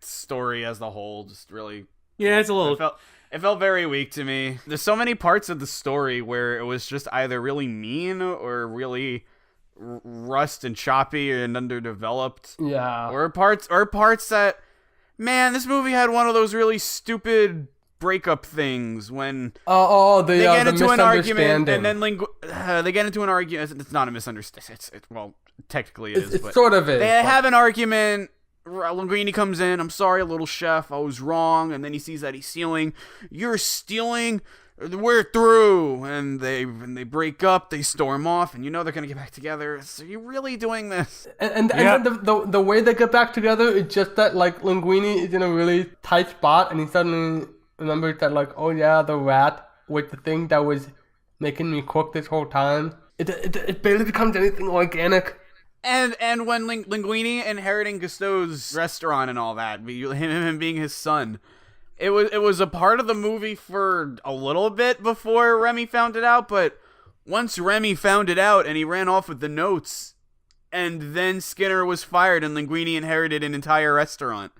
story as the whole, just really. Yeah, it's a little. It felt very weak to me. There's so many parts of the story where it was just either really mean or really rushed and choppy and underdeveloped. Yeah. Or parts that, man, this movie had one of those really stupid breakup things when they get into an argument and then they get into an argument. It's not a misunderstanding. Well, technically it is. It's sort of it. They have an argument. Linguini comes in. I'm sorry, little chef. I was wrong. And then he sees that he's stealing. You're stealing. We're through. And they break up. They storm off. And you know they're gonna get back together. So you're really doing this? And the way they get back together is just that like Linguini is in a really tight spot, and he suddenly remembers that like, oh yeah, the rat was the thing that was making me cook this whole time. It barely becomes anything organic. And when Linguini inheriting Gusteau's restaurant and all that, him being his son, it was a part of the movie for a little bit before Remy found it out, but once Remy found it out and he ran off with the notes, and then Skinner was fired and Linguini inherited an entire restaurant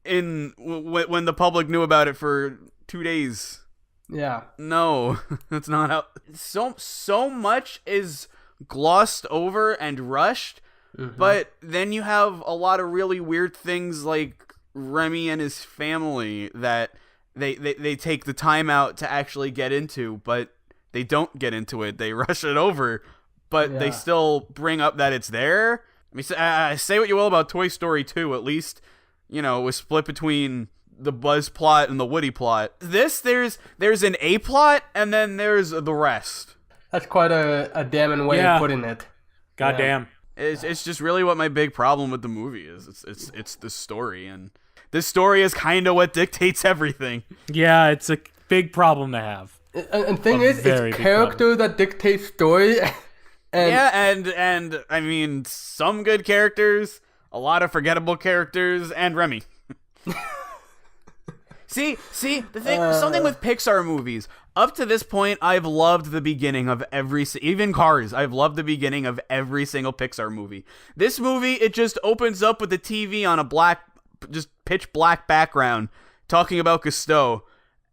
when the public knew about it for 2 days. Yeah. No, that's not how. So much is glossed over and rushed, but then you have a lot of really weird things like Remy and his family that they take the time out to actually get into, but they don't get into it. They rush it over, but they still bring up that it's there. I mean, say what you will about Toy Story 2, at least, you know, it was split between the Buzz plot and the Woody plot. There's an A plot, and then there's the rest. That's quite a damning way of putting it. Goddamn. It's just really what my big problem with the movie is. It's the story, and this story is kind of what dictates everything. Yeah, it's a big problem to have. And thing is, it's character that dictates story. And I mean, some good characters, a lot of forgettable characters, and Remy. See, the thing, something with Pixar movies. Up to this point, I've loved the beginning of even Cars. I've loved the beginning of every single Pixar movie. This movie, it just opens up with the TV on a just pitch black background, talking about Gusteau,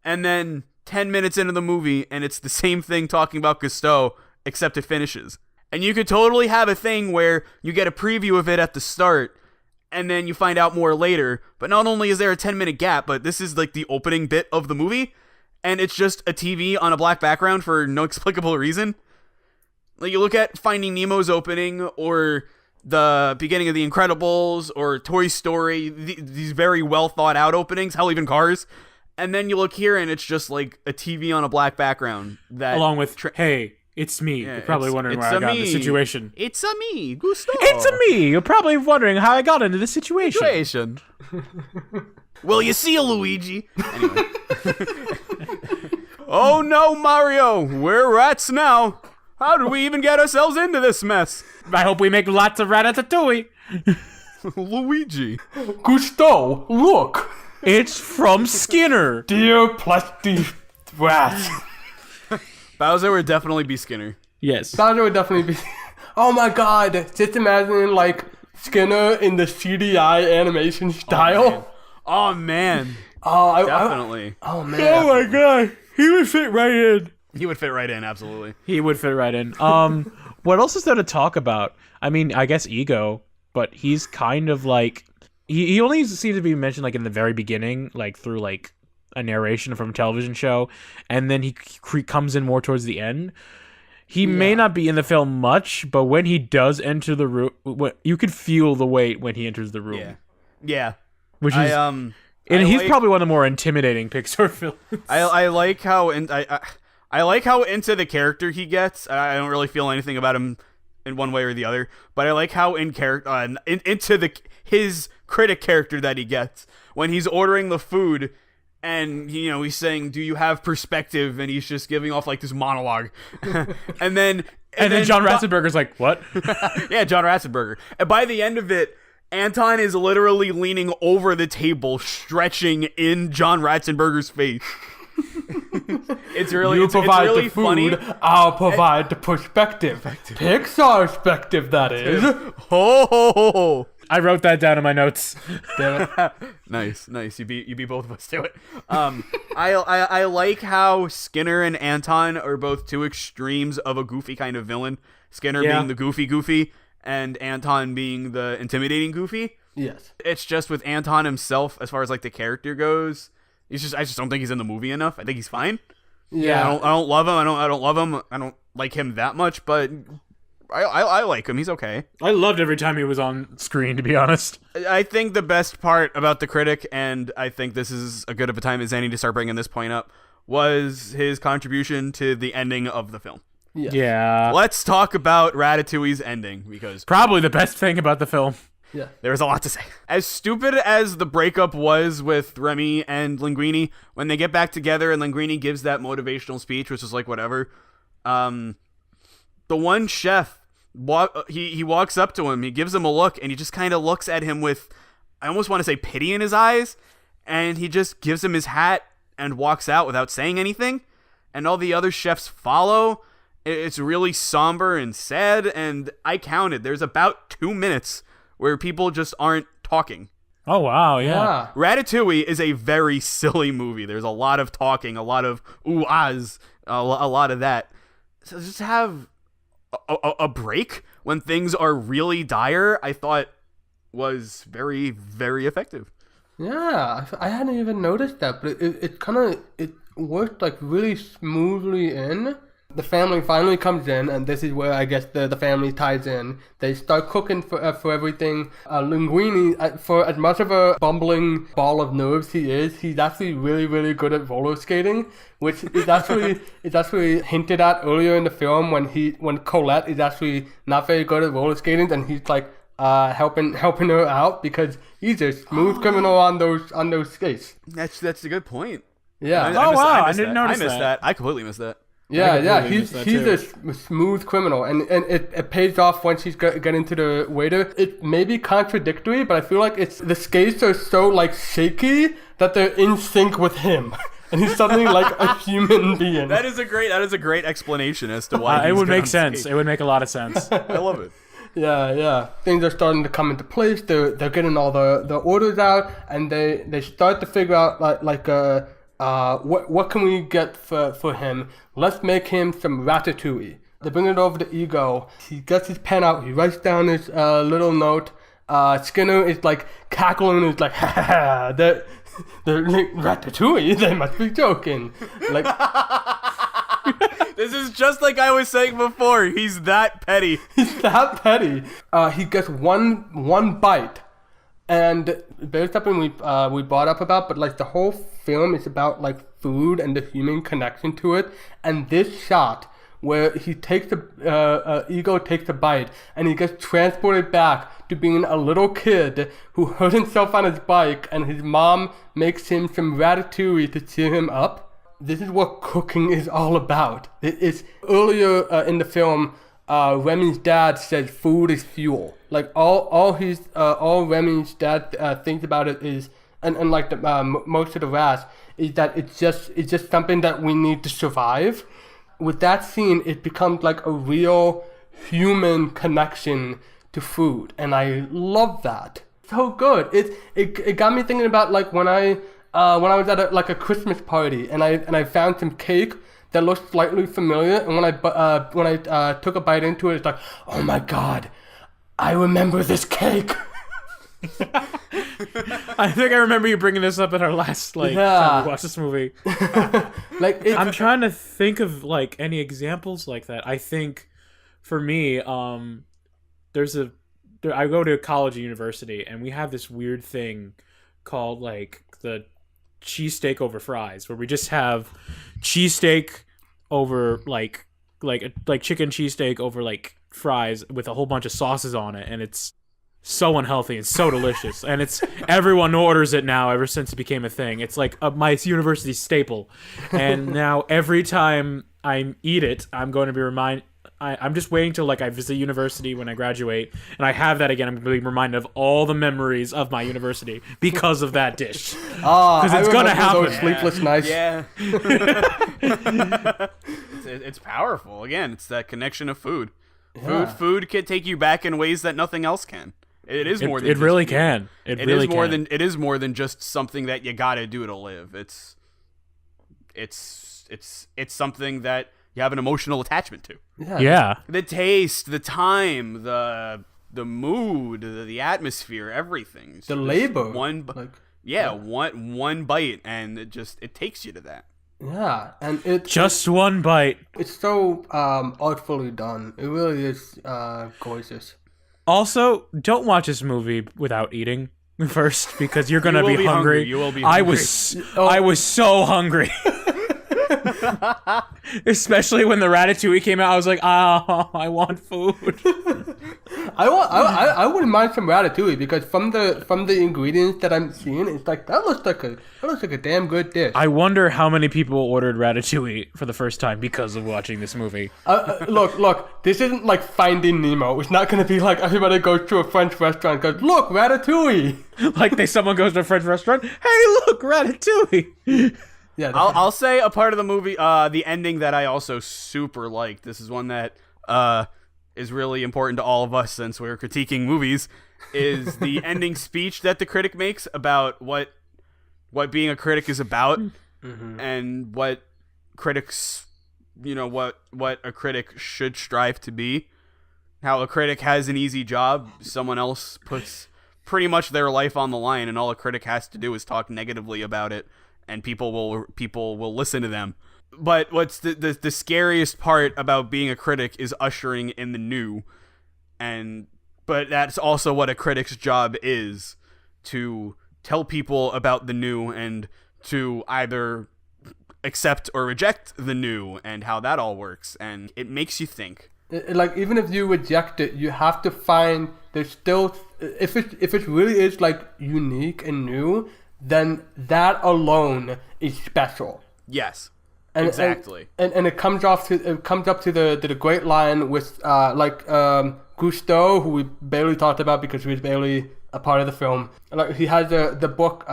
and then 10 minutes into the movie, and it's the same thing talking about Gusteau, except it finishes. And you could totally have a thing where you get a preview of it at the start, and then you find out more later. But not only is there a 10-minute gap, but this is like the opening bit of the movie, and it's just a TV on a black background for no explicable reason. Like, you look at Finding Nemo's opening, or the beginning of The Incredibles, or Toy Story, these very well thought out openings, hell, even Cars. And then you look here, and it's just like a TV on a black background. That along with, hey, It's me. Yeah, You're probably wondering it's why I a got in this me. situation. It's a me, Gusto. It's a me. You're probably wondering how I got into this situation. Well, you see, Luigi. Anyway. Oh no, Mario! We're rats now. How did we even get ourselves into this mess? I hope we make lots of ratatouille. Luigi. Gusto, look! It's from Skinner. Dear plastic rat. Bowser would definitely be Skinner. Yes. Bowser would definitely be... Oh my god, just imagine, like, Skinner in the CDI animation style. Oh, man. Definitely. Oh, man. Oh my god. He would fit right in. He would fit right in, absolutely. He would fit right in. What else is there to talk about? I mean, I guess Ego, but he's kind of like... He only seems to be mentioned, like, in the very beginning, like, through, like, a narration from a television show, and then he comes in more towards the end. He may not be in the film much, but when he does enter the room, you could feel the weight when he enters the room. Yeah. Which is... and he's probably one of the more intimidating Pixar films. I like how... I like how into the character he gets. I don't really feel anything about him in one way or the other, but I like how into his critic character that he gets when he's ordering the food, and he's saying, "Do you have perspective?" And he's just giving off like this monologue, and then John Ratzenberger's like, "What?" Yeah, John Ratzenberger. And by the end of it, Anton is literally leaning over the table, stretching in John Ratzenberger's face. It's really, you provide it's really the food, funny. I'll provide the perspective. Pixarspective, that is. Oh, I wrote that down in my notes. Damn it. nice. You beat both of us to it. I like how Skinner and Anton are both two extremes of a goofy kind of villain. Skinner being the goofy, and Anton being the intimidating goofy. Yes. It's just with Anton himself, as far as like the character goes. I just don't think he's in the movie enough. I think he's fine. Yeah. I don't love him. I don't love him. I don't like him that much, but I like him. He's okay. I loved every time he was on screen, to be honest. I think the best part about the critic, and I think this is a good of a time as any to start bringing this point up, was his contribution to the ending of the film. Yeah. Let's talk about Ratatouille's ending, because probably the best thing about the film. Yeah. There's a lot to say. As stupid as the breakup was with Remy and Linguini, when they get back together and Linguini gives that motivational speech, which is like whatever, the one chef, he walks up to him, he gives him a look, and he just kind of looks at him with, I almost want to say pity in his eyes, and he just gives him his hat and walks out without saying anything, and all the other chefs follow. It's really somber and sad, and I counted. There's about 2 minutes where people just aren't talking. Oh, wow, yeah. Ratatouille is a very silly movie. There's a lot of talking, a lot of ooh-ahs, a lot of that. So just have a break when things are really dire, I thought was very, very effective. Yeah, I hadn't even noticed that, but it worked like really smoothly in. The family finally comes in, and this is where I guess the family ties in. They start cooking for everything. Linguini, for as much of a bumbling ball of nerves he is, he's actually really, really good at roller skating, which is actually hinted at earlier in the film when Colette is actually not very good at roller skating, and he's like helping her out because he's a smooth criminal on those skates. That's a good point. Yeah. I didn't notice that. I completely missed that. Yeah, he's a smooth criminal, and it pays off once he's getting to the waiter. It may be contradictory, but I feel like the skates are so like shaky that they're in sync with him, and he's suddenly like a human being. That is a great explanation as to why it would make sense. It would make a lot of sense. I love it. Yeah. Things are starting to come into place. They're getting all the orders out, and they start to figure out what can we get for him? Let's make him some ratatouille. They bring it over to Ego. He gets his pen out. He writes down his little note. Skinner is like cackling. He's like, ha, they're ratatouille. They must be joking. Like, this is just like I was saying before. He's that petty. He's that petty. He gets one bite. And there's something we brought up about, but like the whole film is about like food and the human connection to it. And this shot where he takes Ego takes a bite and he gets transported back to being a little kid who hurt himself on his bike, and his mom makes him some ratatouille to cheer him up. This is what cooking is all about. It's earlier in the film. Remy's dad says food is fuel. Like all Remy's dad thinks about it is, and like most of the rest is that it's just something that we need to survive. With that scene, it becomes like a real human connection to food, and I love that. So good. It got me thinking about like when I was at a Christmas party and I found some cake that looked slightly familiar, and when I took a bite into it, it's like, oh my god, I remember this cake. I think I remember you bringing this up in our last time we watched this movie. I'm trying to think of like any examples like that. I think for me, I go to college and university, and we have this weird thing called like the cheesesteak over fries, where we just have cheesesteak over like chicken cheesesteak over like fries with a whole bunch of sauces on it, and it's so unhealthy and so delicious, and it's everyone orders it now ever since it became a thing. It's like my university staple, and now every time I eat it, I'm going to be I'm just waiting till like I visit university when I graduate, and I have that again. I'm going to be reminded of all the memories of my university because of that dish. Because it's going to happen. Those sleepless nights. Yeah. It's powerful. Again, it's that connection of food. Yeah. Food can take you back in ways that nothing else can. It is more than it really can. It is more than just something that you got to do to live. It's something that you have an emotional attachment to. Yeah. The taste, the time, the mood, the atmosphere, everything. The labor. One bite, and it takes you to that. Yeah, and it's just one bite. It's so artfully done. It really is gorgeous. Also, don't watch this movie without eating first, because you're gonna be hungry. You will be hungry. I was so hungry. Especially when the Ratatouille came out, I was like, oh, I want food. I wouldn't mind some Ratatouille, because from the ingredients that I'm seeing, it's like that looks like a damn good dish. I wonder how many people ordered Ratatouille for the first time because of watching this movie. Look, this isn't like Finding Nemo. It's not gonna be like everybody goes to a French restaurant and goes, look, Ratatouille. Like someone goes to a French restaurant, hey, look, Ratatouille. Yeah, I'll say a part of the movie, the ending that I also super liked. This is one that is really important to all of us since we're critiquing movies. Is the ending speech that the critic makes about what being a critic is about, and what critics, what a critic should strive to be. How a critic has an easy job, someone else puts pretty much their life on the line, and all a critic has to do is talk negatively about it. And people will listen to them. But what's the scariest part about being a critic is ushering in the new, but that's also what a critic's job is, to tell people about the new and to either accept or reject the new and how that all works, and it makes you think. Like, even if you reject it, you have to find there's still, if it really is like unique and new, then that alone is special. Yes, exactly. And it comes up to the great line with Gusteau, who we barely talked about because he was barely a part of the film. Like, he has the book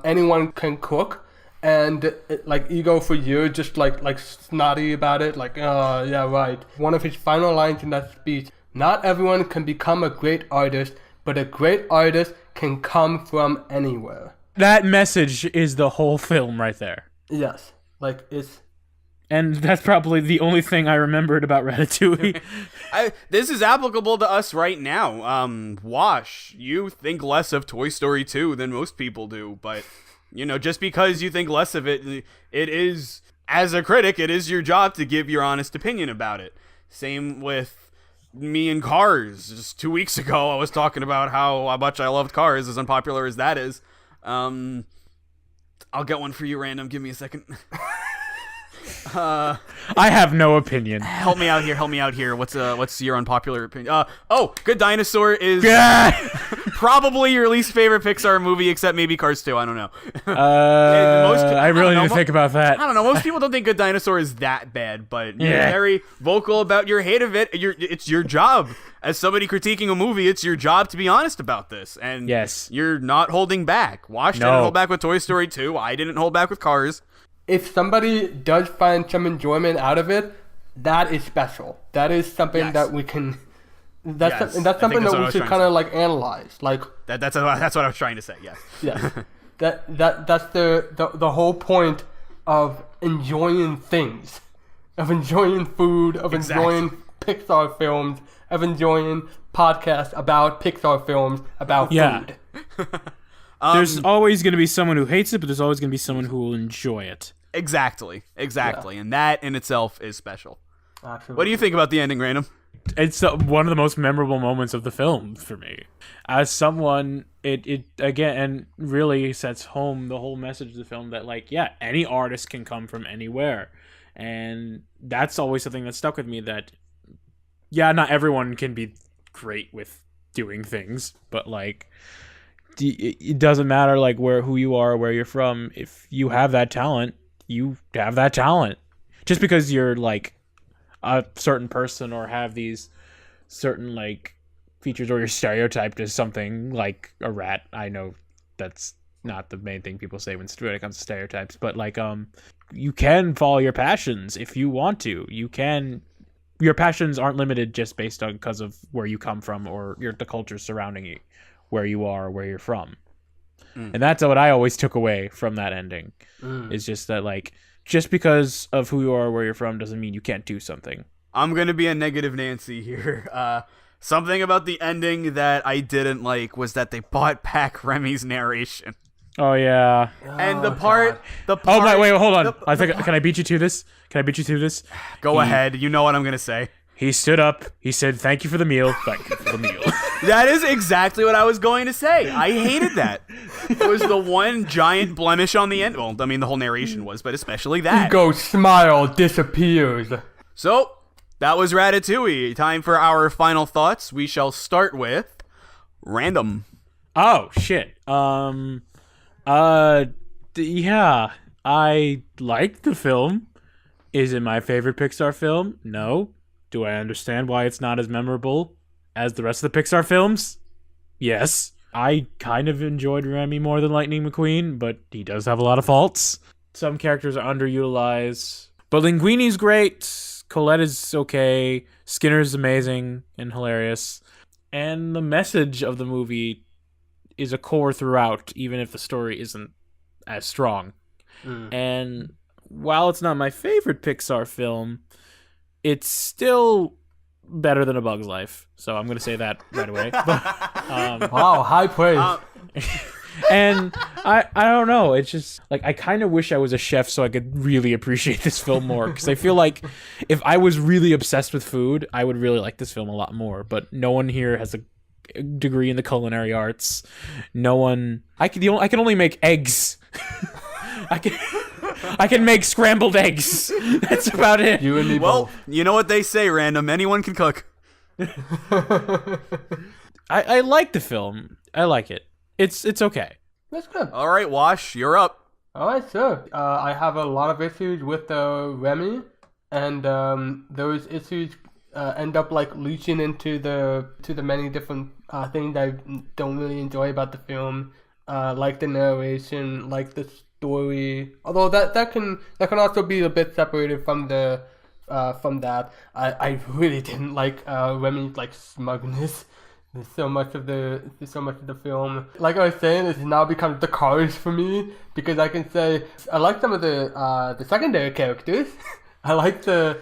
Anyone Can Cook, and Ego for years just like snotty about it, like, oh yeah, right. One of his final lines in that speech: "Not everyone can become a great artist, but a great artist can come from anywhere." That message is the whole film right there. Yes. Like, it's... And that's probably the only thing I remembered about Ratatouille. This is applicable to us right now. Wash, you think less of Toy Story 2 than most people do, but, just because you think less of it, it is, as a critic, it is your job to give your honest opinion about it. Same with me and Cars. Just 2 weeks ago, I was talking about how much I loved Cars, as unpopular as that is. I'll get one for you, Random. Give me a second. I have no opinion. Help me out here. What's your unpopular opinion? Good Dinosaur is probably your least favorite Pixar movie, except maybe Cars 2. I don't know. I really need to think about that. I don't know. Most people don't think Good Dinosaur is that bad, but you're very vocal about your hate of it. It's your job. As somebody critiquing a movie, it's your job to be honest about this. And yes, you're not holding back. Wash didn't hold back with Toy Story 2. I didn't hold back with Cars. If somebody does find some enjoyment out of it, that is special. That is something that we can. That's something that we should kind of like analyze. Like that's what I was trying to say. Yes. Yes. That's the whole point of enjoying things, of enjoying food, of enjoying Pixar films, of enjoying podcasts about Pixar films about food. There's always going to be someone who hates it, but there's always going to be someone who will enjoy it. Exactly. Yeah. And that in itself is special. Absolutely. What do you think about the ending, Random? It's one of the most memorable moments of the film for me. As someone, it again really sets home the whole message of the film that, like, any artist can come from anywhere. And that's always something that stuck with me, that, not everyone can be great with doing things, but, like, it doesn't matter, like, who you are, where you're from. If you have that talent, you have that talent. Just because you're, like, a certain person or have these certain, like, features, or you're stereotyped as something like a rat. I know that's not the main thing people say when it comes to stereotypes, but, like, you can follow your passions if you want to. Your passions aren't limited just based on because of where you come from or the culture surrounding you, where you are, where you're from. And that's what I always took away from that ending. Is just that, like, just because of who you are, where you're from, doesn't mean you can't do something. I'm going to be a negative Nancy here. Something about the ending that I didn't like was that they bought back Remy's narration. Oh, yeah. And the part... Oh, wait, hold on. Can I beat you to this? Go ahead. You know what I'm going to say. He stood up. He said, "Thank you for the meal." Thank you for the meal. That is exactly what I was going to say. I hated that. It was the one giant blemish on the end. Well, I mean, the whole narration was, but especially that. Ego smile disappears. So, that was Ratatouille. Time for our final thoughts. We shall start with Random. Oh, shit. Yeah. I liked the film. Is it my favorite Pixar film? No. Do I understand why it's not as memorable as the rest of the Pixar films? Yes. I kind of enjoyed Remy more than Lightning McQueen, but he does have a lot of faults. Some characters are underutilized. But Linguini's great. Colette is okay. Skinner's amazing and hilarious. And the message of the movie is a core throughout, even if the story isn't as strong. And while it's not my favorite Pixar film, it's still better than A Bug's Life. So I'm going to say that right away. But, wow, high praise. And I don't know. It's just, like, I kind of wish I was a chef so I could really appreciate this film more. Because I feel like if I was really obsessed with food, I would really like this film a lot more. But no one here has a degree in the culinary arts. No one... I can only make eggs. I can make scrambled eggs. That's about it. You and me both. You know what they say, Random. Anyone can cook. I like the film. I like it. It's okay. That's good. All right, Wash, you're up. All right, sure. I have a lot of issues with Remy, and those issues end up, like, leaching into the many different things I don't really enjoy about the film, like the narration, like the story. Although that can also be a bit separated from that. I really didn't like Remy's, like, smugness. There's so much of the film. Like I was saying, it's now become the Cars for me, because I can say I like some of the secondary characters. I like the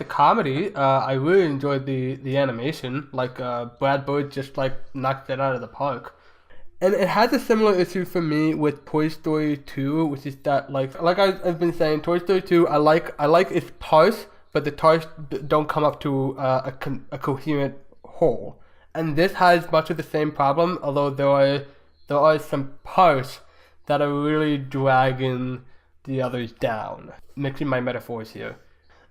comedy. I really enjoyed the animation. Like, Brad Bird just, like, knocked it out of the park. And it has a similar issue for me with Toy Story 2, which is that, like I've been saying, Toy Story 2, I like its parts, but the parts don't come up to a coherent whole. And this has much of the same problem, although there are some parts that are really dragging the others down. Mixing my metaphors here.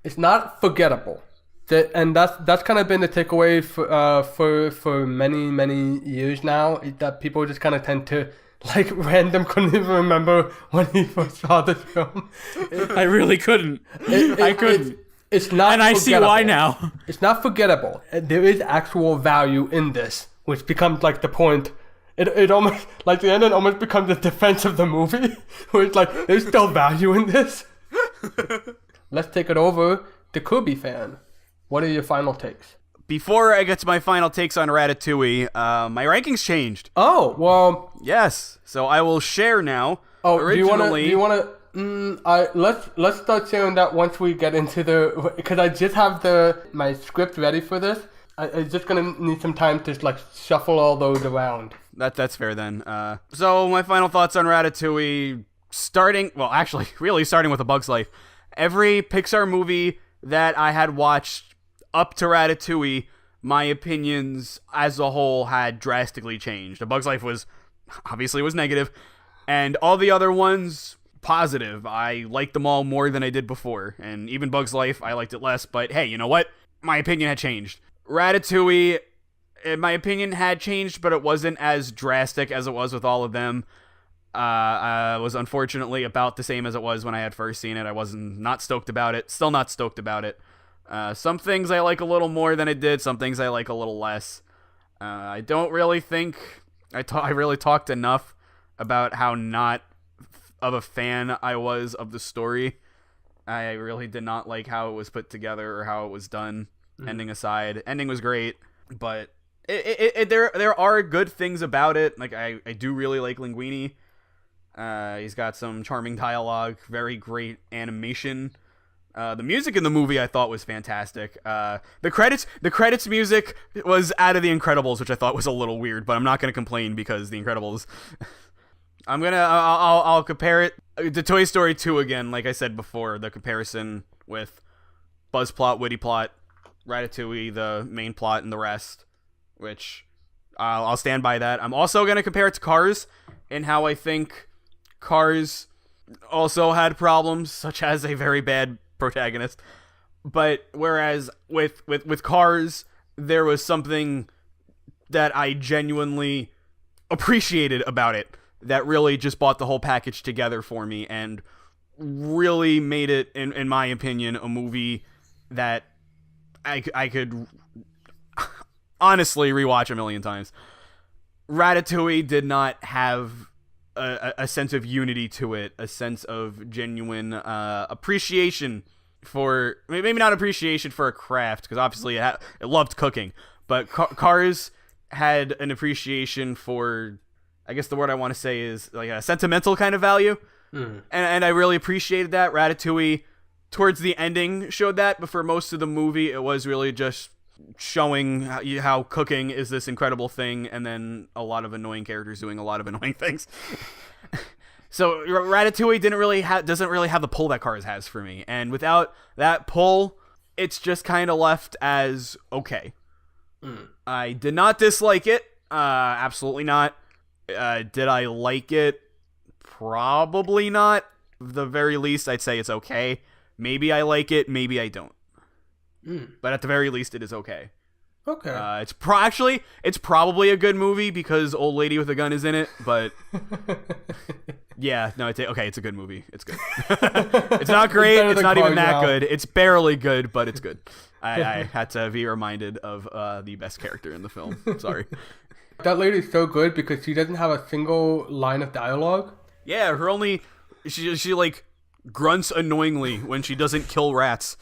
It's not forgettable. And that's kind of been the takeaway for many years now, is that people just kind of tend to, like, Random couldn't even remember when he first saw this film. I really couldn't. I couldn't. It's not and I see why now. It's not forgettable. There is actual value in this, which becomes like the point. It almost, like the ending almost becomes the defense of the movie, where it's like, there's still value in this. Let's take it over to KirbyFan. What are your final takes? Before I get to my final takes on Ratatouille, my rankings changed. Oh, well. Yes, so I will share now. Oh, originally, do you want to? Let's start sharing that once we get into because I just have my script ready for this. I'm just gonna need some time to like shuffle all those around. That's fair then. So my final thoughts on Ratatouille, starting with A Bug's Life. Every Pixar movie that I had watched up to Ratatouille, my opinions as a whole had drastically changed. A Bug's Life was negative, and all the other ones positive. I liked them all more than I did before, and even Bug's Life, I liked it less, but hey, you know what? My opinion had changed. Ratatouille, my opinion had changed, but it wasn't as drastic as it was with all of them. Was unfortunately about the same as it was when I had first seen it. I wasn't not stoked about it. Still not stoked about it. Some things I like a little more than I did. Some things I like a little less. I don't really think I really talked enough about how not of a fan I was of the story. I really did not like how it was put together or how it was done. Ending aside, ending was great, but there are good things about it. Like I do really like Linguini. He's got some charming dialogue, very great animation. The music in the movie I thought was fantastic. The credits music was out of The Incredibles, which I thought was a little weird, but I'm not gonna complain because The Incredibles. I'll compare it to Toy Story 2 again. Like I said before, the comparison with buzz plot, witty plot, Ratatouille, the main plot, and the rest, which I'll stand by that. I'm also gonna compare it to Cars, and how I think Cars also had problems, such as a very bad protagonist. But whereas with Cars, there was something that I genuinely appreciated about it that really just brought the whole package together for me and really made it, in my opinion, a movie that I could honestly rewatch a million times. Ratatouille did not have a sense of unity to it, a sense of genuine appreciation for, maybe not appreciation for a craft, because obviously it loved cooking, but Cars had an appreciation for, I guess the word I want to say is like a sentimental kind of value, and I really appreciated that. Ratatouille, towards the ending, showed that, but for most of the movie, it was really just showing how cooking is this incredible thing, and then a lot of annoying characters doing a lot of annoying things. So Ratatouille doesn't really have the pull that Cars has for me, and without that pull, it's just kind of left as okay. I did not dislike it, absolutely not. Did I like it? Probably not. At the very least, I'd say it's okay. Maybe I like it, maybe I don't. But at the very least, it is okay. Okay. It's probably a good movie because Old Lady with a Gun is in it, but yeah, no, it's a good movie. It's good. It's not great. It's not even that good. It's barely good, but it's good. I had to be reminded of the best character in the film. Sorry. That lady's so good because she doesn't have a single line of dialogue. Yeah, she like grunts annoyingly when she doesn't kill rats.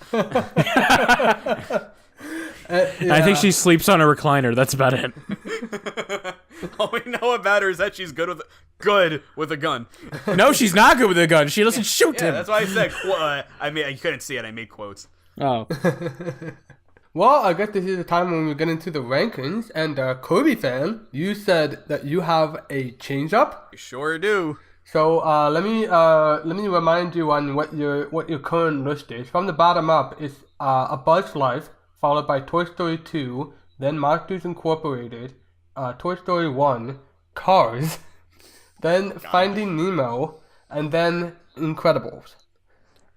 I think she sleeps on a recliner. That's about it. All we know about her is that she's good with a gun. No, she's not good with a gun. She doesn't shoot him. That's why I said. You couldn't see it. I made quotes. Oh. Well, I guess this is the time when we get into the rankings. And KirbyFan, you said that you have a change up. I sure do. So let me remind you on what your current list is. From the bottom up, it's A Bug's Life, followed by Toy Story 2, then Monsters Incorporated, Toy Story 1, Cars, then Finding Nemo, and then Incredibles.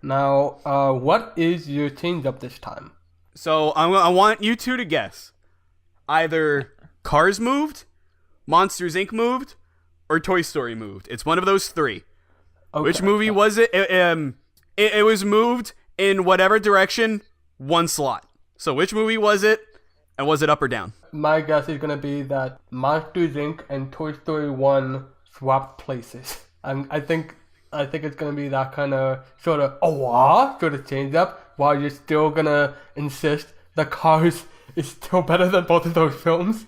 Now, what is your change up this time? So I want you two to guess. Either Cars moved, Monsters Inc. moved, or Toy Story moved. It's one of those three. Okay. Which movie was it? It was moved in whatever direction, one slot. So which movie was it, and was it up or down? My guess is going to be that Monsters Inc. and Toy Story 1 swapped places. I think it's going to be that kind of sort of change up, while you're still going to insist that Cars is still better than both of those films.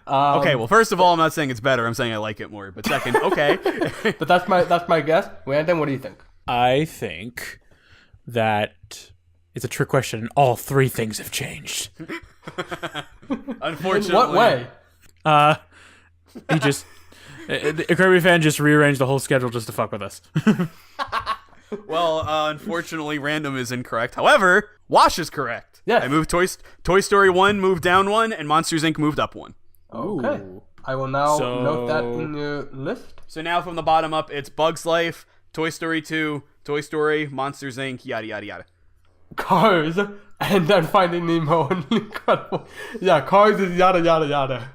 Okay, well, first of all, I'm not saying it's better. I'm saying I like it more. But second, okay. But that's my guess. Random, what do you think? I think that it's a trick question, and all three things have changed. Unfortunately. In what way? He just... ItsKirbyfan just rearranged the whole schedule just to fuck with us. Well, unfortunately, Random is incorrect. However, Wash is correct. Yes. I moved Toy Story 1 moved down 1, and Monsters Inc. moved up 1. Okay. I will now note that in your list. So now from the bottom up, it's Bug's Life, Toy Story 2, Toy Story, Monsters Inc., yada, yada, yada. Cars, and then Finding Nemo and Incredible. Yeah, Cars is yada, yada, yada.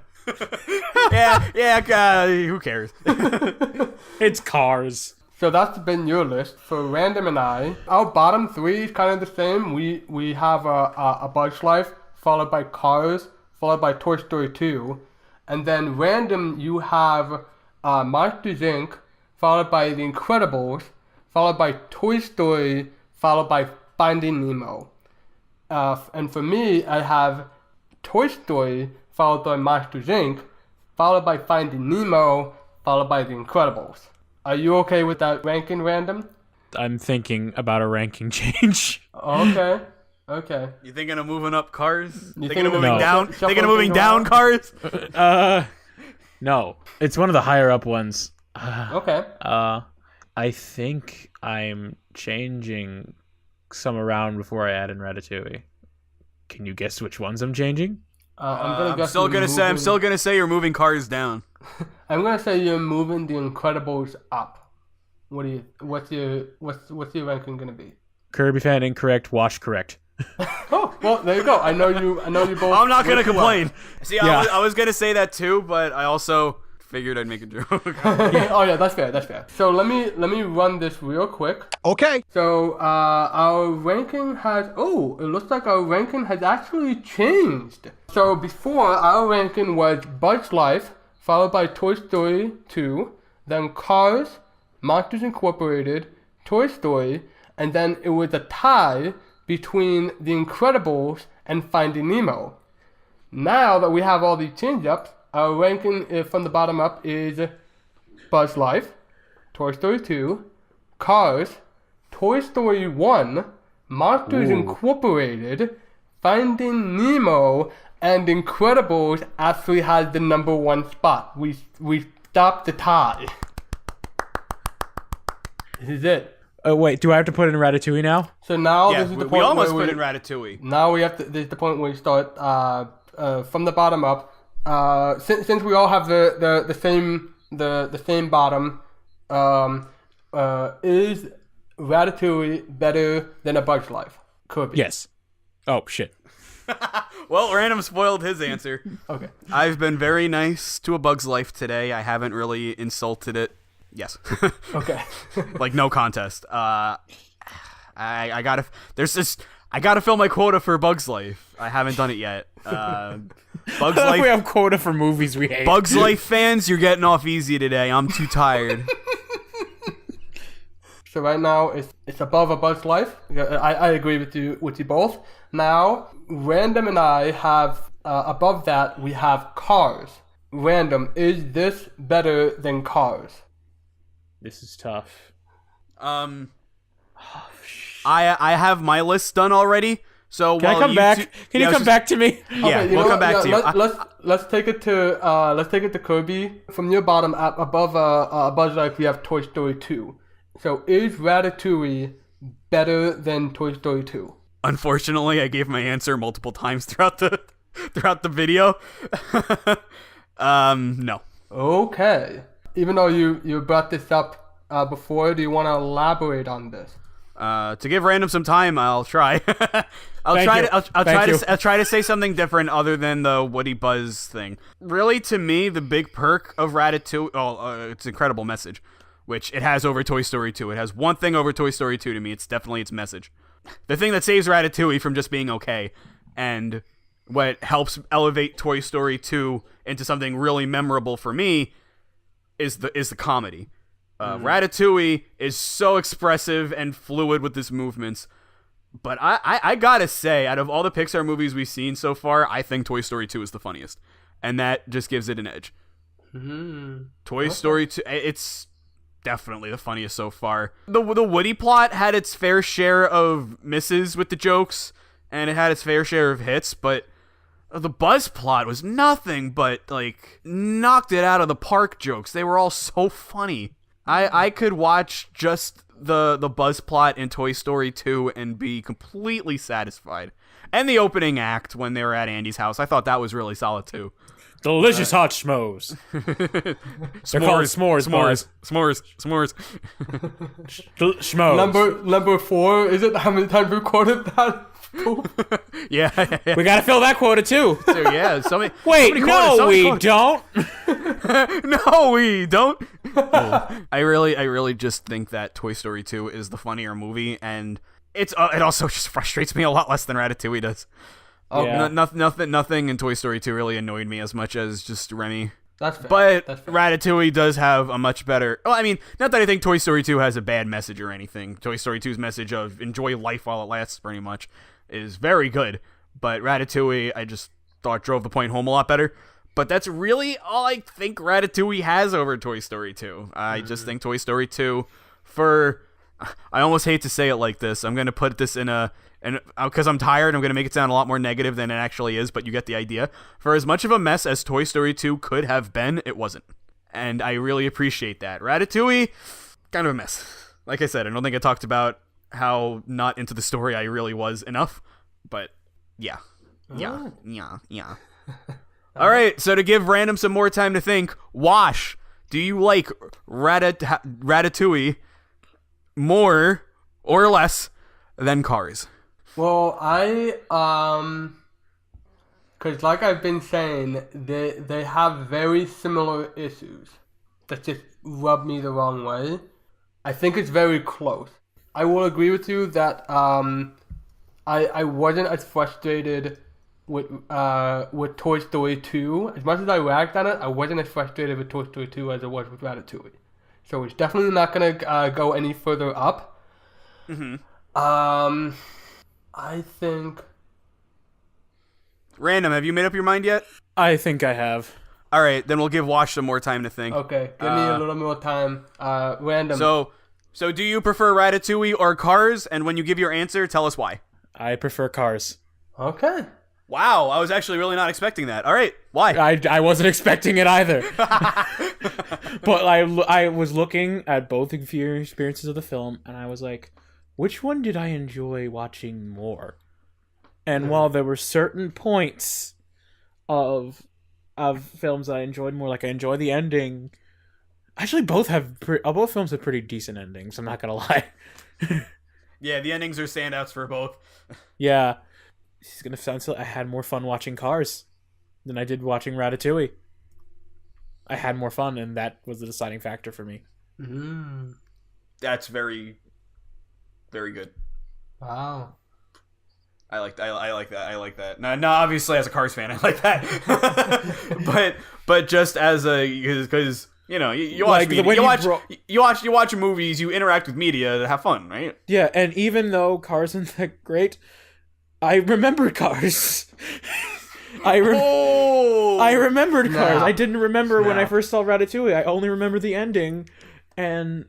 Who cares? It's Cars. So that's been your list. For Random and I, our bottom three is kind of the same. We have a Bug's Life, followed by Cars, followed by Toy Story 2. And then Random, you have Monsters Inc., followed by The Incredibles, followed by Toy Story, followed by Finding Nemo. And for me, I have Toy Story, followed by Monsters Inc., followed by Finding Nemo, followed by The Incredibles. Are you okay with that ranking, Random? I'm thinking about a ranking change. Okay. You thinking of moving up Cars? Thinking of moving down? Thinking of moving down Cars? No. It's one of the higher up ones. Okay. I think I'm changing some around before I add in Ratatouille. Can you guess which ones I'm changing? I'm still gonna say you're moving Cars down. I'm gonna say you're moving The Incredibles up. What's your ranking gonna be? KirbyFan incorrect. Wash correct. Oh, well, there you go. I know you both. I'm not gonna complain. See, Yeah. I was gonna say that too, but I also figured I'd make a joke. Oh yeah, that's fair. So let me run this real quick. Okay. So our ranking it looks like our ranking has actually changed. So before, our ranking was Bug's Life, followed by Toy Story 2, then Cars, Monsters Incorporated, Toy Story, and then it was a tie between The Incredibles and Finding Nemo. Now that we have all these change-ups, our ranking from the bottom up is Bug's Life, Toy Story 2, Cars, Toy Story 1, Monsters Incorporated, Finding Nemo, and Incredibles actually has the number one spot. We stopped the tie. This is it. Oh wait, do I have to put in Ratatouille now? So now Yeah, this is the point we almost where put in Ratatouille. Now we have to. This is the point where we start from the bottom up. Since we all have the same bottom, is Ratatouille better than A Bug's Life? Kirby. Yes. Oh shit. Well, Random spoiled his answer. Okay. I've been very nice to A Bug's Life today. I haven't really insulted it. Yes. Okay. Like, no contest. I gotta fill my quota for Bug's Life. I haven't done it yet. Bug's Life. We have quota for movies we hate. Bug's Life fans, you're getting off easy today. I'm too tired. So right now it's above A Bug's Life. I agree with you both. Now Random and I have above that we have Cars. Random, is this better than Cars? This is tough. I have my list done already. So Can I come back? Can you come back to me? Yeah, we'll come back to you. Let's take it to Kirby. From your bottom up above A Bug's Life, we have Toy Story 2. So is Ratatouille better than Toy Story 2? Unfortunately, I gave my answer multiple times throughout the video. No. Okay. Even though you brought this up before? Do you want to elaborate on this? To give Random some time, I'll try. I'll try to say something different other than the Woody Buzz thing. Really, to me, the big perk of Ratatouille, it's an incredible message, which it has over Toy Story 2. It has one thing over Toy Story 2 to me. It's definitely its message. The thing that saves Ratatouille from just being okay, and what helps elevate Toy Story 2 into something really memorable for me, is the comedy. Ratatouille is so expressive and fluid with his movements, but I gotta say, out of all the Pixar movies we've seen so far, I think Toy Story 2 is the funniest, and that just gives it an edge. Toy Story 2, it's definitely the funniest so far. The Woody plot had its fair share of misses with the jokes, and it had its fair share of hits, but the Buzz plot was nothing but, like, knocked it out of the park jokes. They were all so funny. I could watch just the Buzz plot in Toy Story 2 and be completely satisfied. And the opening act when they were at Andy's house, I thought that was really solid too. Delicious hot schmoes. They're called s'mores. S'mores. Schmoes. Number 4, is it? How many times we recorded that? Yeah. We gotta fill that quota too. So, yeah. Wait, no, we don't. No, we don't. I really just think that Toy Story 2 is the funnier movie, and it also just frustrates me a lot less than Ratatouille does. Yeah. Nothing in Toy Story 2 really annoyed me as much as just Remy. That's fair. But That's fair. Ratatouille does have a much better... Well, I mean, not that I think Toy Story 2 has a bad message or anything. Toy Story 2's message of enjoy life while it lasts, pretty much, is very good. But Ratatouille, I just thought drove the point home a lot better. But that's really all I think Ratatouille has over Toy Story 2. I just think Toy Story 2, I almost hate to say it like this. I'm going to put this because I'm tired, I'm going to make it sound a lot more negative than it actually is, but you get the idea. For as much of a mess as Toy Story 2 could have been, it wasn't. And I really appreciate that. Ratatouille, kind of a mess. Like I said, I don't think I talked about how not into the story I really was enough, but yeah. All right, so to give Random some more time to think, Wash, do you like Ratatouille more or less than Cars? Well, because like I've been saying, they have very similar issues that just rub me the wrong way. I think it's very close. I will agree with you that I wasn't as frustrated with Toy Story 2. As much as I ragged on it, I wasn't as frustrated with Toy Story 2 as I was with Ratatouille. So it's definitely not going to go any further up. I think... Random, have you made up your mind yet? I think I have. All right, then we'll give Wash some more time to think. Okay, give me a little more time. Random. So do you prefer Ratatouille or Cars? And when you give your answer, tell us why. I prefer Cars. Okay. Wow, I was actually really not expecting that. All right, why? I wasn't expecting it either. But I was looking at both experiences of the film, and I was like, which one did I enjoy watching more? And while there were certain points of films that I enjoyed more, like I enjoyed the ending. Actually, both films have pretty decent endings. I'm not gonna lie. Yeah, the endings are standouts for both. Yeah, it's gonna sound silly. I had more fun watching Cars than I did watching Ratatouille. I had more fun, and that was the deciding factor for me. That's very, very good. Wow. I like that. I like that. No, obviously as a Cars fan, I like that. but just as because you know you watch like you watch movies, you interact with media to have fun, right? Yeah, and even though Cars isn't that great, I remembered Cars. I remembered Cars. I didn't remember when I first saw Ratatouille. I only remember the ending and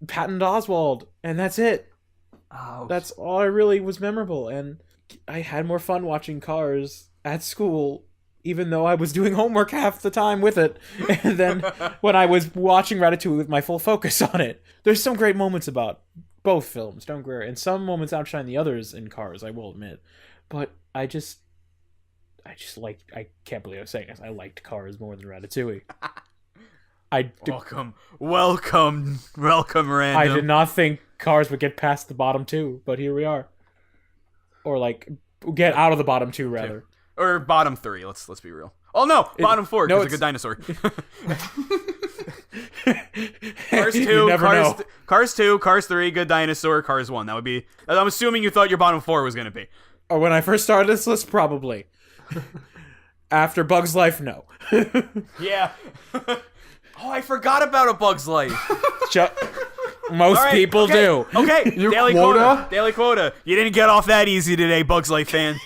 Patton Oswalt, and that's it. Ouch. That's all I really was memorable, and I had more fun watching Cars at school, even though I was doing homework half the time with it, and then when I was watching Ratatouille with my full focus on it. There's some great moments about both films, don't get me wrong, and some moments outshine the others in Cars, I will admit. But I can't believe I was saying this, I liked Cars more than Ratatouille. Welcome, Random. I did not think Cars would get past the bottom 2, but here we are. Or like get out of the bottom 2 rather. Or bottom 3. Let's be real. Oh no, bottom 4 because a good dinosaur. Cars 2, Cars 2, Cars 3, good dinosaur, Cars 1. That would be. I'm assuming you thought your bottom 4 was gonna be. Or when I first started this list, probably. After Bug's Life, no. Yeah. Oh, I forgot about A Bug's Life. Most people do. Okay, Your daily quota? Daily quota. You didn't get off that easy today, Bug's Life fan.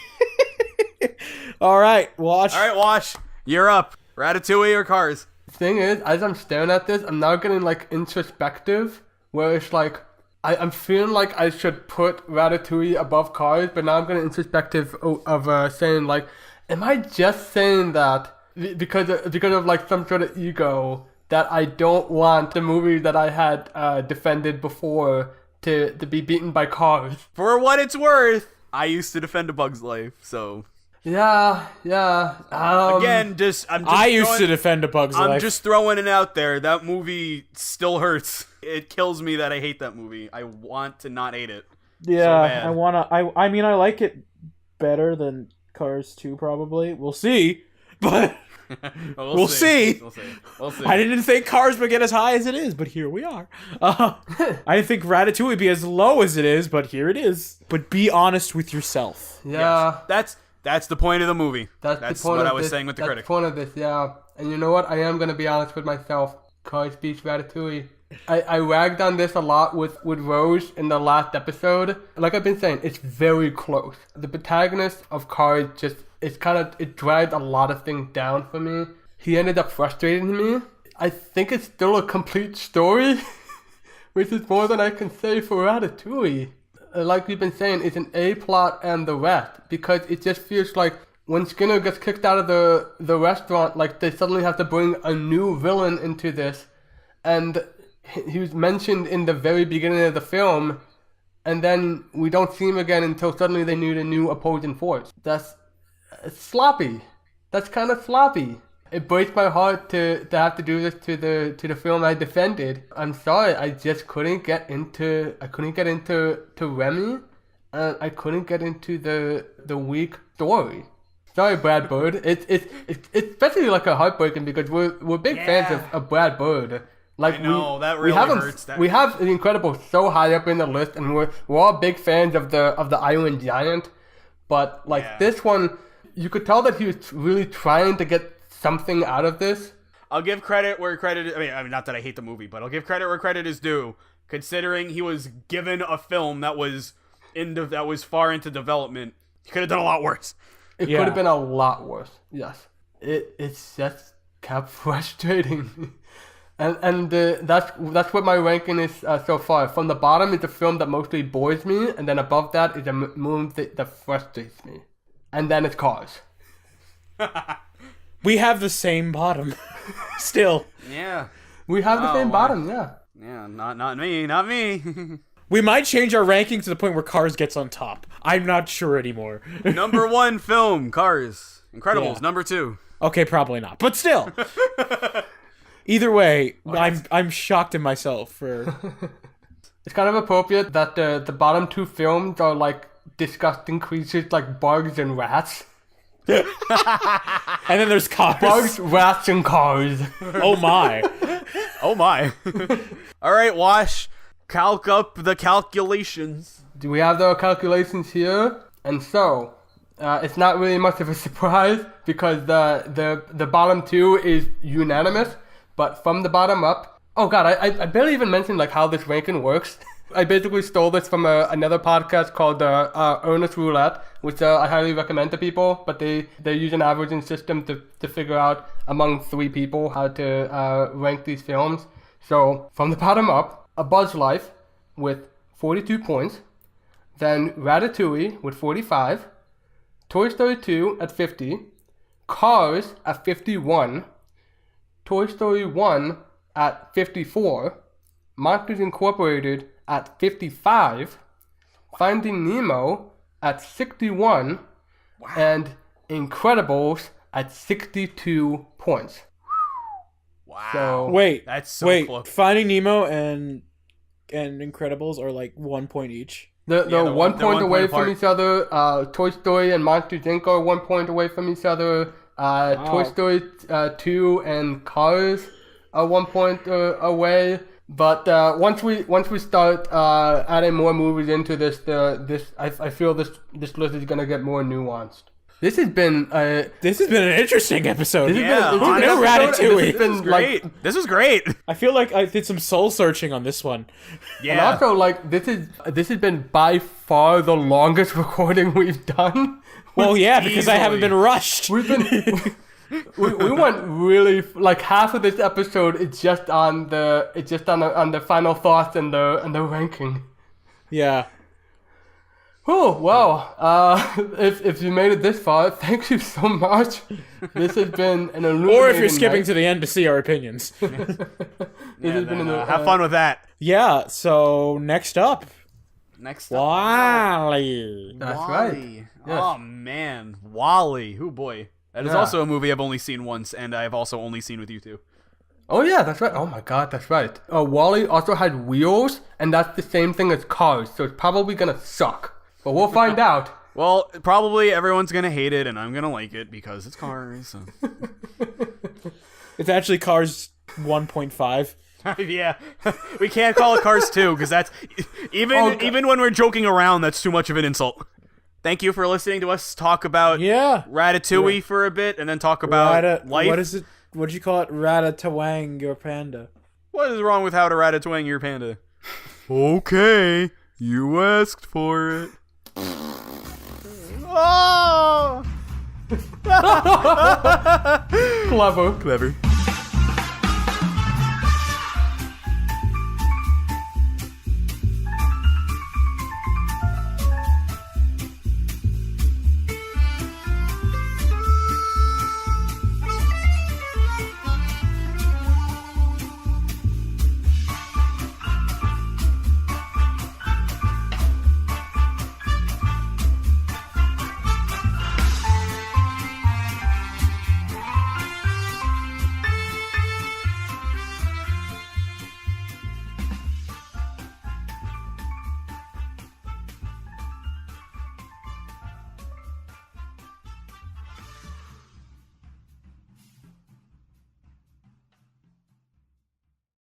All right, Wash. All right, Wash. You're up. Ratatouille or Cars? Thing is, as I'm staring at this, I'm now getting like introspective, where it's like I'm feeling like I should put Ratatouille above Cars, but now I'm getting introspective of saying like, am I just saying that because of like some sort of ego that I don't want the movie that I had defended before to be beaten by Cars? For what it's worth, I used to defend A Bug's Life, so. Yeah. Again, I used to defend A Bug's Life. I'm just throwing it out there. That movie still hurts. It kills me that I hate that movie. I want to not hate it. Yeah, I mean, I like it better than Cars 2, probably. We'll see, but we'll see. I didn't think Cars would get as high as it is, but here we are. I didn't think Ratatouille would be as low as it is, but here it is. But be honest with yourself. Yeah. Yes. That's the point of the movie. That's the point what of I was this, saying with the critic. That's the point of this, yeah. And you know what? I am going to be honest with myself. Cars beats Ratatouille. I ragged on this a lot with Rose in the last episode. Like I've been saying, it's very close. The protagonist of Cars it dragged a lot of things down for me. He ended up frustrating me. I think it's still a complete story, which is more than I can say for Ratatouille. Like we've been saying, it's an A plot and the rest, because it just feels like when Skinner gets kicked out of the restaurant, like they suddenly have to bring a new villain into this, and he was mentioned in the very beginning of the film, and then we don't see him again until suddenly they need a new opposing force. That's sloppy. That's kind of sloppy. It breaks my heart to have to do this to the film I defended. I'm sorry, I just couldn't get into Remy, and I couldn't get into the weak story. Sorry, Brad Bird. It's especially like a heartbreaking because we're big fans of Brad Bird. Like I know, that really hurts. We have The Incredibles so high up in the list, and we're all big fans of the Iron Giant. But this one, you could tell that he was really trying to get something out of this. I'll give credit where credit is. I mean, not that I hate the movie, but I'll give credit where credit is due. Considering he was given a film that was far into development, he could have done a lot worse. It could have been a lot worse. Yes, it's just kept frustrating, and that's what my ranking is so far. From the bottom is a film that mostly bores me, and then above that is a movie that frustrates me, and then it's Cars. We have the same bottom. Still. Yeah. We have the same bottom, yeah. Yeah, not me. We might change our ranking to the point where Cars gets on top. I'm not sure anymore. Number 1 film, Cars. Incredibles, Yeah. Number 2. Okay, probably not. But still. Either way, I'm shocked in myself for... It's kind of appropriate that the bottom 2 films are like disgusting creatures like bugs and rats. And then there's Cars. Bugs, rats, and Cars. Oh my. Oh my. All right, Wash. Calc up the calculations. Do we have the calculations here? And so, it's not really much of a surprise because the bottom 2 is unanimous. But from the bottom up, oh god, I barely even mentioned like how this ranking works. I basically stole this from another podcast called Earnest Roulette, which I highly recommend to people. But they use an averaging system to figure out among 3 people how to rank these films. So from the bottom up, A Bug's Life with 42 points, then Ratatouille with 45, Toy Story 2 at 50, Cars at 51, Toy Story 1 at 54, Monsters Incorporated at 55, Finding Nemo at 61, and Incredibles at 62 points. Wow. So Wait, That's so wait. close. Finding Nemo and Incredibles are like 1 point each. they're they're 1 point 1 away point from apart. each other. Toy Story and Monsters Inc. are 1 point away from each other. Toy Story 2 and Cars are 1 point away. But once we start adding more movies into this, I feel this list is gonna get more nuanced. This has been an interesting episode. Yeah, it's honestly, no Ratatouille. This has been This is great. I feel like I did some soul searching on this one. Yeah. And also, like, this has been by far the longest recording we've done. Well, yeah, because I haven't Easily. been rushed. We've been we went really like half of this episode. It's just on the final thoughts and the ranking. Yeah. Oh well, if you made it this far, thank you so much. This has been an illuminating Or if you're skipping night. to the end to see our opinions. This has been Have fun with that. Yeah, so next up, Next up. Wally. That's Wally. right. Yes. Oh man, Wally. Oh boy. That is Yeah. also a movie I've only seen once, and I've also only seen with you two. Oh yeah, that's right. Oh my god, that's right. Wally also had wheels, and that's the same thing as Cars, so it's probably gonna suck. But we'll find out. Well, probably everyone's gonna hate it, and I'm gonna like it because it's Cars. So. It's actually Cars 1.5. Yeah, we can't call it Cars 2 because that's even when we're joking around, that's too much of an insult. Thank you for listening to us talk about Ratatouille for a bit, and then talk about life. What is it? What did you call it? Ratatouille your panda. What is wrong with how to ratatouille your panda? Okay, you asked for it. Oh! Clever. Clever.